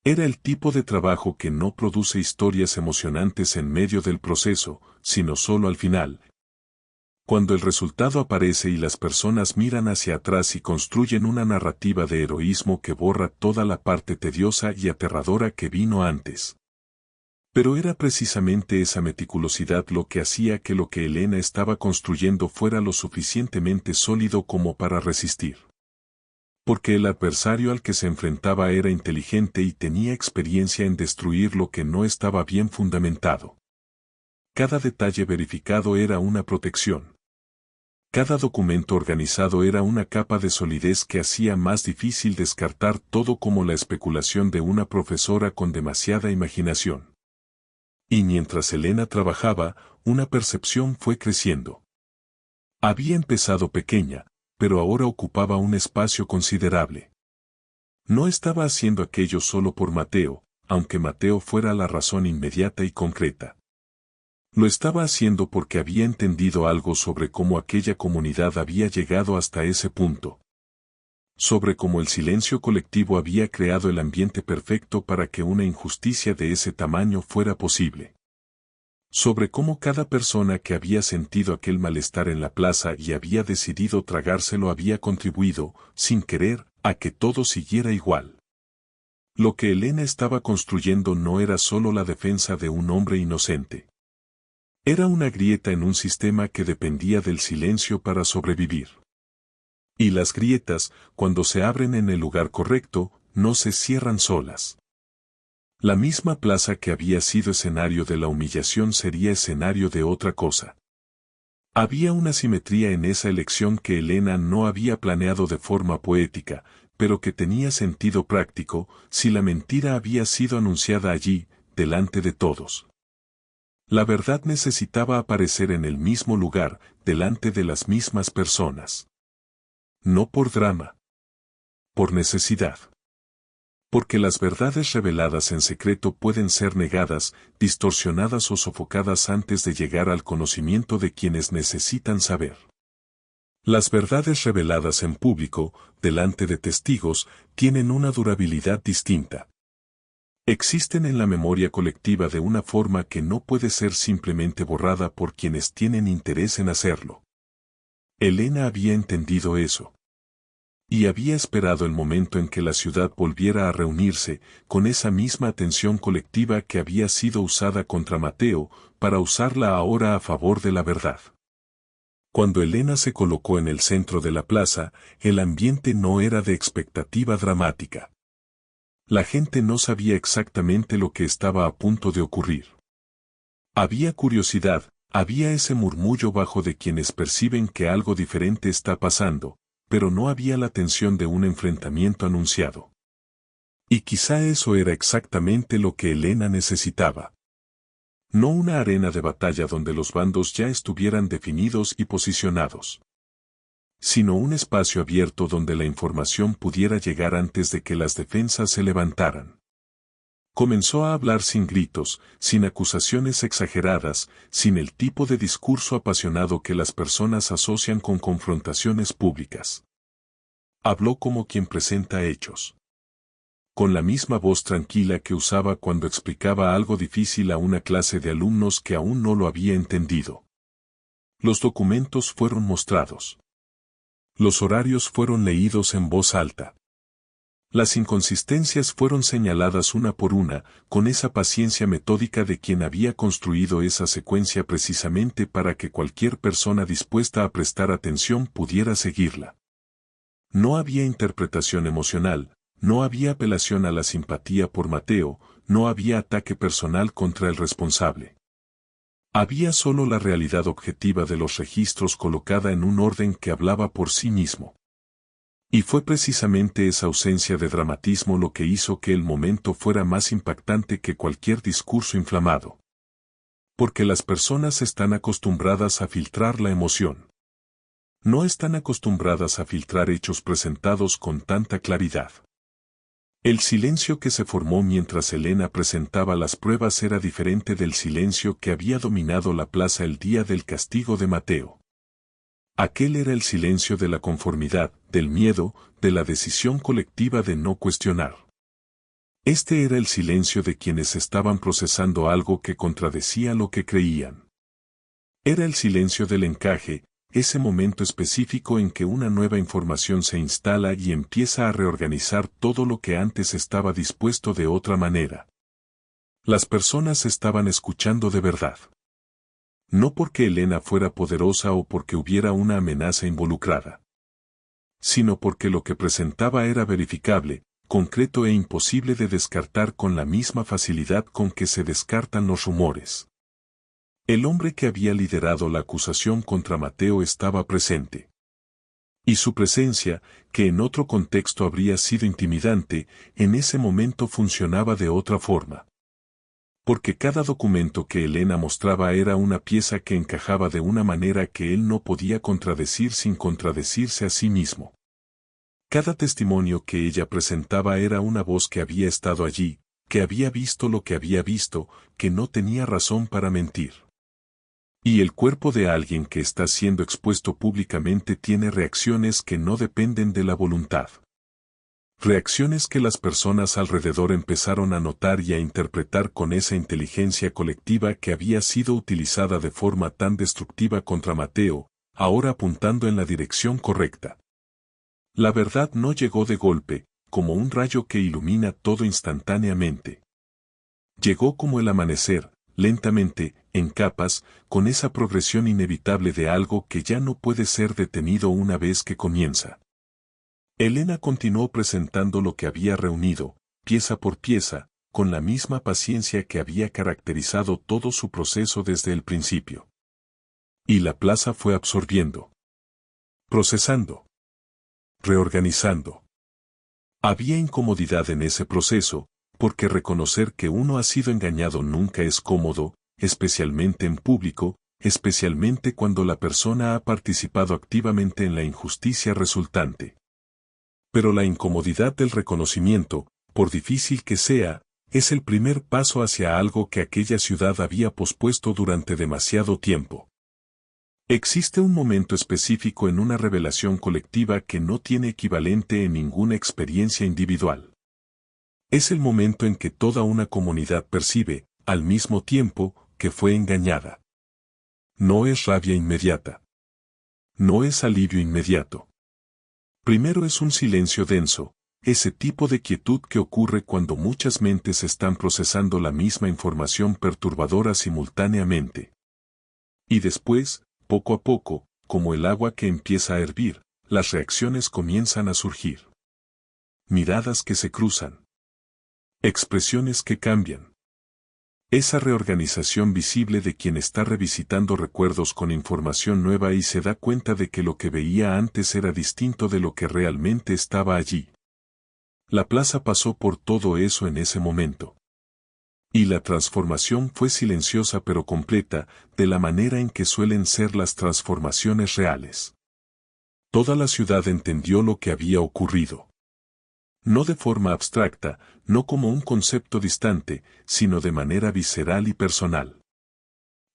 Era el tipo de trabajo que no produce historias emocionantes en medio del proceso, sino solo al final. Cuando el resultado aparece y las personas miran hacia atrás y construyen una narrativa de heroísmo que borra toda la parte tediosa y aterradora que vino antes. Pero era precisamente esa meticulosidad lo que hacía que lo que Elena estaba construyendo fuera lo suficientemente sólido como para resistir. Porque el adversario al que se enfrentaba era inteligente y tenía experiencia en destruir lo que no estaba bien fundamentado. Cada detalle verificado era una protección. Cada documento organizado era una capa de solidez que hacía más difícil descartar todo como la especulación de una profesora con demasiada imaginación. Y mientras Elena trabajaba, una percepción fue creciendo. Había empezado pequeña, pero ahora ocupaba un espacio considerable. No estaba haciendo aquello solo por Mateo, aunque Mateo fuera la razón inmediata y concreta. Lo estaba haciendo porque había entendido algo sobre cómo aquella comunidad había llegado hasta ese punto. Sobre cómo el silencio colectivo había creado el ambiente perfecto para que una injusticia de ese tamaño fuera posible. Sobre cómo cada persona que había sentido aquel malestar en la plaza y había decidido tragárselo había contribuido, sin querer, a que todo siguiera igual. Lo que Elena estaba construyendo no era solo la defensa de un hombre inocente. Era una grieta en un sistema que dependía del silencio para sobrevivir. Y las grietas, cuando se abren en el lugar correcto, no se cierran solas. La misma plaza que había sido escenario de la humillación sería escenario de otra cosa. Había una simetría en esa elección que Elena no había planeado de forma poética, pero que tenía sentido práctico, si la mentira había sido anunciada allí, delante de todos. La verdad necesitaba aparecer en el mismo lugar, delante de las mismas personas. No por drama. Por necesidad. Porque las verdades reveladas en secreto pueden ser negadas, distorsionadas o sofocadas antes de llegar al conocimiento de quienes necesitan saber. Las verdades reveladas en público, delante de testigos, tienen una durabilidad distinta. Existen en la memoria colectiva de una forma que no puede ser simplemente borrada por quienes tienen interés en hacerlo. Elena había entendido eso. Y había esperado el momento en que la ciudad volviera a reunirse, con esa misma atención colectiva que había sido usada contra Mateo, para usarla ahora a favor de la verdad. Cuando Elena se colocó en el centro de la plaza, el ambiente no era de expectativa dramática. La gente no sabía exactamente lo que estaba a punto de ocurrir. Había curiosidad, había ese murmullo bajo de quienes perciben que algo diferente está pasando, pero no había la tensión de un enfrentamiento anunciado. Y quizá eso era exactamente lo que Elena necesitaba. No una arena de batalla donde los bandos ya estuvieran definidos y posicionados, sino un espacio abierto donde la información pudiera llegar antes de que las defensas se levantaran. Comenzó a hablar sin gritos, sin acusaciones exageradas, sin el tipo de discurso apasionado que las personas asocian con confrontaciones públicas. Habló como quien presenta hechos. Con la misma voz tranquila que usaba cuando explicaba algo difícil a una clase de alumnos que aún no lo había entendido. Los documentos fueron mostrados. Los horarios fueron leídos en voz alta. Las inconsistencias fueron señaladas una por una, con esa paciencia metódica de quien había construido esa secuencia precisamente para que cualquier persona dispuesta a prestar atención pudiera seguirla. No había interpretación emocional, no había apelación a la simpatía por Mateo, no había ataque personal contra el responsable. Había solo la realidad objetiva de los registros colocada en un orden que hablaba por sí mismo. Y fue precisamente esa ausencia de dramatismo lo que hizo que el momento fuera más impactante que cualquier discurso inflamado. Porque las personas están acostumbradas a filtrar la emoción. No están acostumbradas a filtrar hechos presentados con tanta claridad. El silencio que se formó mientras Elena presentaba las pruebas era diferente del silencio que había dominado la plaza el día del castigo de Mateo. Aquel era el silencio de la conformidad, del miedo, de la decisión colectiva de no cuestionar. Este era el silencio de quienes estaban procesando algo que contradecía lo que creían. Era el silencio del encaje, ese momento específico en que una nueva información se instala y empieza a reorganizar todo lo que antes estaba dispuesto de otra manera. Las personas estaban escuchando de verdad. No porque Elena fuera poderosa o porque hubiera una amenaza involucrada, sino porque lo que presentaba era verificable, concreto e imposible de descartar con la misma facilidad con que se descartan los rumores. El hombre que había liderado la acusación contra Mateo estaba presente. Y su presencia, que en otro contexto habría sido intimidante, en ese momento funcionaba de otra forma. Porque cada documento que Elena mostraba era una pieza que encajaba de una manera que él no podía contradecir sin contradecirse a sí mismo. Cada testimonio que ella presentaba era una voz que había estado allí, que había visto lo que había visto, que no tenía razón para mentir. Y el cuerpo de alguien que está siendo expuesto públicamente tiene reacciones que no dependen de la voluntad. Reacciones que las personas alrededor empezaron a notar y a interpretar con esa inteligencia colectiva que había sido utilizada de forma tan destructiva contra Mateo, ahora apuntando en la dirección correcta. La verdad no llegó de golpe, como un rayo que ilumina todo instantáneamente. Llegó como el amanecer, lentamente, en capas, con esa progresión inevitable de algo que ya no puede ser detenido una vez que comienza. Elena continuó presentando lo que había reunido, pieza por pieza, con la misma paciencia que había caracterizado todo su proceso desde el principio. Y la plaza fue absorbiendo, procesando, reorganizando. Había incomodidad en ese proceso, porque reconocer que uno ha sido engañado nunca es cómodo, especialmente en público, especialmente cuando la persona ha participado activamente en la injusticia resultante. Pero la incomodidad del reconocimiento, por difícil que sea, es el primer paso hacia algo que aquella ciudad había pospuesto durante demasiado tiempo. Existe un momento específico en una revelación colectiva que no tiene equivalente en ninguna experiencia individual. Es el momento en que toda una comunidad percibe, al mismo tiempo, que fue engañada. No es rabia inmediata. No es alivio inmediato. Primero es un silencio denso, ese tipo de quietud que ocurre cuando muchas mentes están procesando la misma información perturbadora simultáneamente. Y después, poco a poco, como el agua que empieza a hervir, las reacciones comienzan a surgir. Miradas que se cruzan. Expresiones que cambian. Esa reorganización visible de quien está revisitando recuerdos con información nueva y se da cuenta de que lo que veía antes era distinto de lo que realmente estaba allí. La plaza pasó por todo eso en ese momento. Y la transformación fue silenciosa pero completa, de la manera en que suelen ser las transformaciones reales. Toda la ciudad entendió lo que había ocurrido. No de forma abstracta, no como un concepto distante, sino de manera visceral y personal.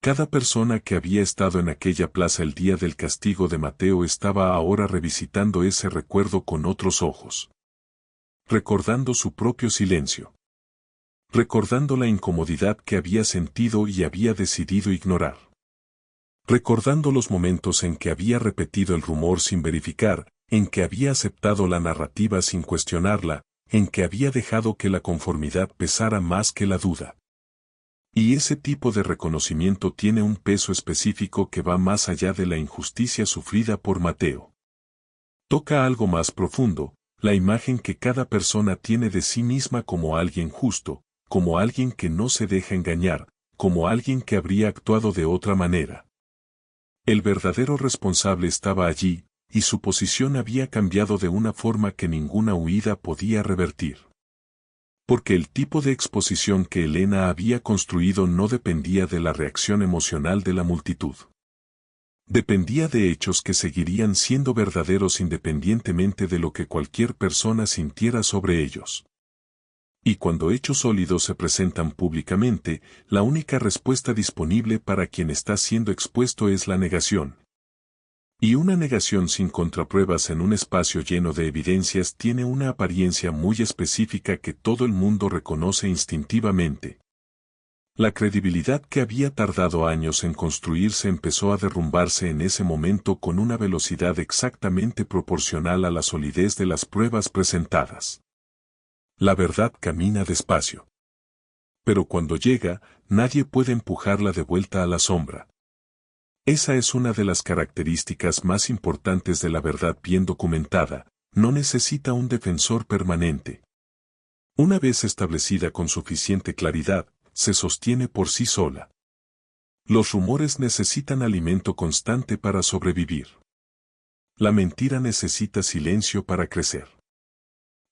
Cada persona que había estado en aquella plaza el día del castigo de Mateo estaba ahora revisitando ese recuerdo con otros ojos. Recordando su propio silencio. Recordando la incomodidad que había sentido y había decidido ignorar. Recordando los momentos en que había repetido el rumor sin verificar, en que había aceptado la narrativa sin cuestionarla, en que había dejado que la conformidad pesara más que la duda. Y ese tipo de reconocimiento tiene un peso específico que va más allá de la injusticia sufrida por Mateo. Toca algo más profundo, la imagen que cada persona tiene de sí misma como alguien justo, como alguien que no se deja engañar, como alguien que habría actuado de otra manera. El verdadero responsable estaba allí, y su posición había cambiado de una forma que ninguna huida podía revertir. Porque el tipo de exposición que Elena había construido no dependía de la reacción emocional de la multitud. Dependía de hechos que seguirían siendo verdaderos independientemente de lo que cualquier persona sintiera sobre ellos. Y cuando hechos sólidos se presentan públicamente, la única respuesta disponible para quien está siendo expuesto es la negación. Y una negación sin contrapruebas en un espacio lleno de evidencias tiene una apariencia muy específica que todo el mundo reconoce instintivamente. La credibilidad que había tardado años en construirse empezó a derrumbarse en ese momento con una velocidad exactamente proporcional a la solidez de las pruebas presentadas. La verdad camina despacio. Pero cuando llega, nadie puede empujarla de vuelta a la sombra. Esa es una de las características más importantes de la verdad bien documentada, no necesita un defensor permanente. Una vez establecida con suficiente claridad, se sostiene por sí sola. Los rumores necesitan alimento constante para sobrevivir. La mentira necesita silencio para crecer.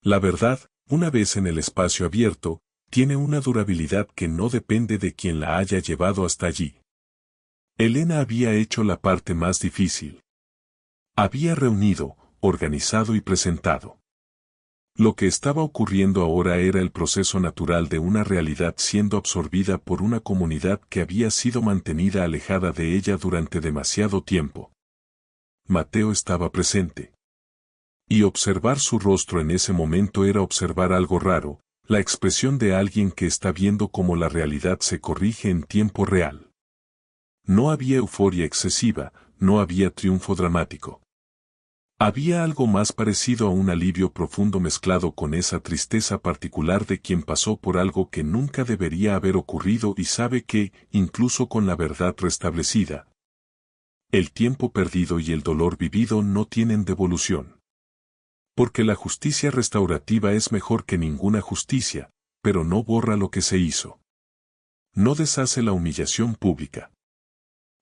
La verdad, una vez en el espacio abierto, tiene una durabilidad que no depende de quien la haya llevado hasta allí. Elena había hecho la parte más difícil. Había reunido, organizado y presentado. Lo que estaba ocurriendo ahora era el proceso natural de una realidad siendo absorbida por una comunidad que había sido mantenida alejada de ella durante demasiado tiempo. Mateo estaba presente. Y observar su rostro en ese momento era observar algo raro, la expresión de alguien que está viendo cómo la realidad se corrige en tiempo real. No había euforia excesiva, no había triunfo dramático. Había algo más parecido a un alivio profundo mezclado con esa tristeza particular de quien pasó por algo que nunca debería haber ocurrido y sabe que, incluso con la verdad restablecida, el tiempo perdido y el dolor vivido no tienen devolución. Porque la justicia restaurativa es mejor que ninguna justicia, pero no borra lo que se hizo. No deshace la humillación pública.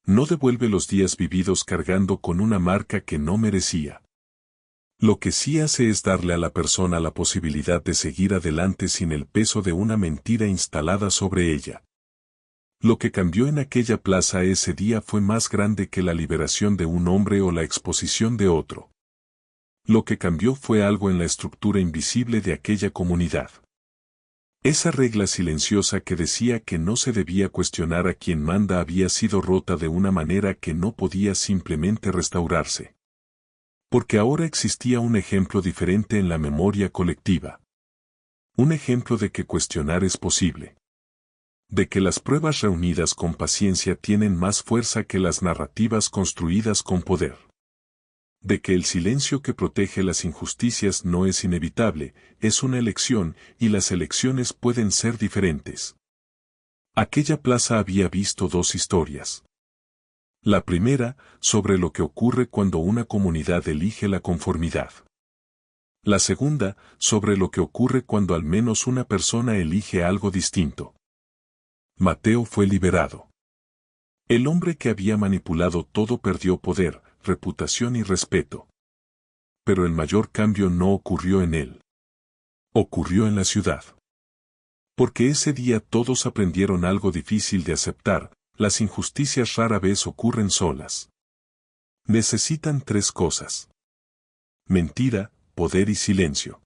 No devuelve los días vividos cargando con una marca que no merecía. Lo que sí hace es darle a la persona la posibilidad de seguir adelante sin el peso de una mentira instalada sobre ella. Lo que cambió en aquella plaza ese día fue más grande que la liberación de un hombre o la exposición de otro. Lo que cambió fue algo en la estructura invisible de aquella comunidad. Esa regla silenciosa que decía que no se debía cuestionar a quien manda había sido rota de una manera que no podía simplemente restaurarse. Porque ahora existía un ejemplo diferente en la memoria colectiva. Un ejemplo de que cuestionar es posible. De que las pruebas reunidas con paciencia tienen más fuerza que las narrativas construidas con poder. De que el silencio que protege las injusticias no es inevitable, es una elección, y las elecciones pueden ser diferentes. Aquella plaza había visto dos historias. La primera, sobre lo que ocurre cuando una comunidad elige la conformidad. La segunda, sobre lo que ocurre cuando al menos una persona elige algo distinto. Mateo fue liberado. El hombre que había manipulado todo perdió poder, reputación y respeto. Pero el mayor cambio no ocurrió en él. Ocurrió en la ciudad. Porque ese día todos aprendieron algo difícil de aceptar, las injusticias rara vez ocurren solas. Necesitan tres cosas: mentira, poder y silencio.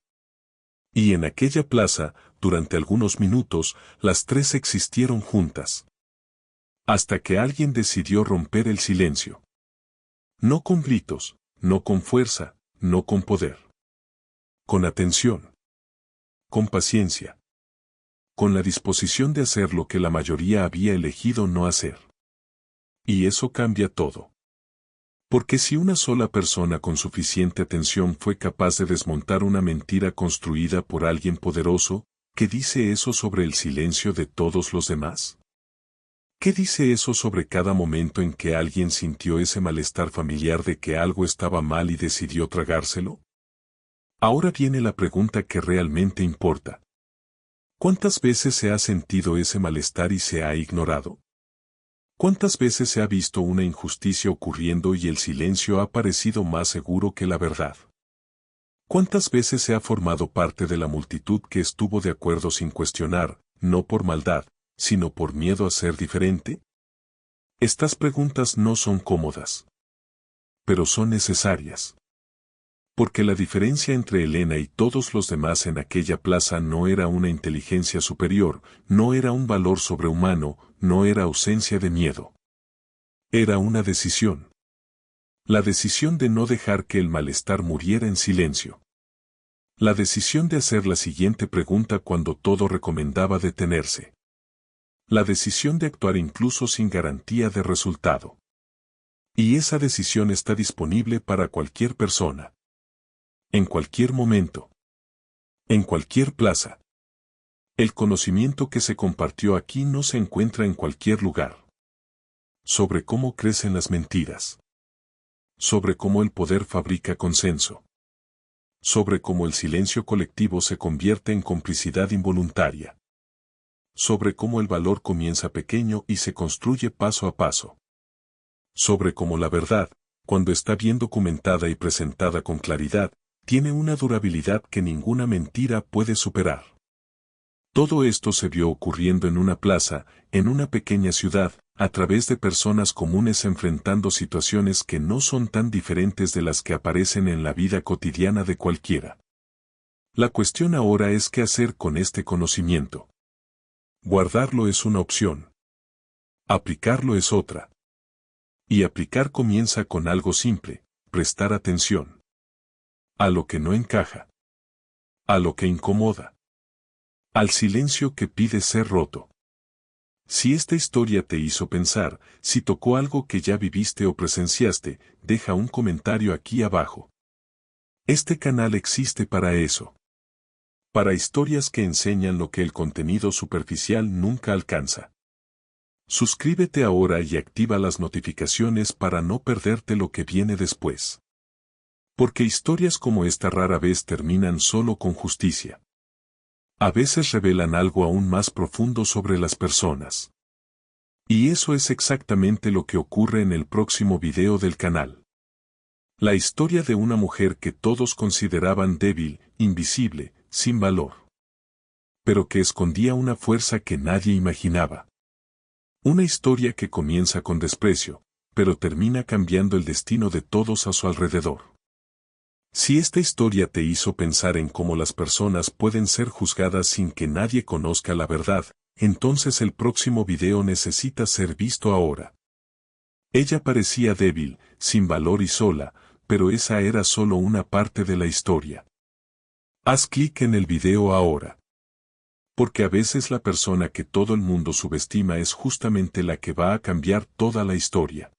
Y en aquella plaza, durante algunos minutos, las tres existieron juntas. Hasta que alguien decidió romper el silencio. No con gritos, no con fuerza, no con poder. Con atención. Con paciencia. Con la disposición de hacer lo que la mayoría había elegido no hacer. Y eso cambia todo. Porque si una sola persona con suficiente atención fue capaz de desmontar una mentira construida por alguien poderoso, ¿qué dice eso sobre el silencio de todos los demás? ¿Qué dice eso sobre cada momento en que alguien sintió ese malestar familiar de que algo estaba mal y decidió tragárselo? Ahora viene la pregunta que realmente importa. ¿Cuántas veces se ha sentido ese malestar y se ha ignorado? ¿Cuántas veces se ha visto una injusticia ocurriendo y el silencio ha parecido más seguro que la verdad? ¿Cuántas veces se ha formado parte de la multitud que estuvo de acuerdo sin cuestionar, no por maldad, sino por miedo a ser diferente? Estas preguntas no son cómodas, pero son necesarias. Porque la diferencia entre Elena y todos los demás en aquella plaza no era una inteligencia superior, no era un valor sobrehumano, no era ausencia de miedo. Era una decisión. La decisión de no dejar que el malestar muriera en silencio. La decisión de hacer la siguiente pregunta cuando todo recomendaba detenerse. La decisión de actuar incluso sin garantía de resultado. Y esa decisión está disponible para cualquier persona. En cualquier momento. En cualquier plaza. El conocimiento que se compartió aquí no se encuentra en cualquier lugar. Sobre cómo crecen las mentiras. Sobre cómo el poder fabrica consenso. Sobre cómo el silencio colectivo se convierte en complicidad involuntaria. Sobre cómo el valor comienza pequeño y se construye paso a paso. Sobre cómo la verdad, cuando está bien documentada y presentada con claridad, tiene una durabilidad que ninguna mentira puede superar. Todo esto se vio ocurriendo en una plaza, en una pequeña ciudad, a través de personas comunes enfrentando situaciones que no son tan diferentes de las que aparecen en la vida cotidiana de cualquiera. La cuestión ahora es qué hacer con este conocimiento. Guardarlo es una opción. Aplicarlo es otra. Y aplicar comienza con algo simple, prestar atención. A lo que no encaja. A lo que incomoda. Al silencio que pide ser roto. Si esta historia te hizo pensar, si tocó algo que ya viviste o presenciaste, deja un comentario aquí abajo. Este canal existe para eso. Para historias que enseñan lo que el contenido superficial nunca alcanza. Suscríbete ahora y activa las notificaciones para no perderte lo que viene después. Porque historias como esta rara vez terminan solo con justicia. A veces revelan algo aún más profundo sobre las personas. Y eso es exactamente lo que ocurre en el próximo video del canal. La historia de una mujer que todos consideraban débil, invisible, sin valor. Pero que escondía una fuerza que nadie imaginaba. Una historia que comienza con desprecio, pero termina cambiando el destino de todos a su alrededor. Si esta historia te hizo pensar en cómo las personas pueden ser juzgadas sin que nadie conozca la verdad, entonces el próximo video necesita ser visto ahora. Ella parecía débil, sin valor y sola, pero esa era solo una parte de la historia. Haz clic en el video ahora. Porque a veces la persona que todo el mundo subestima es justamente la que va a cambiar toda la historia.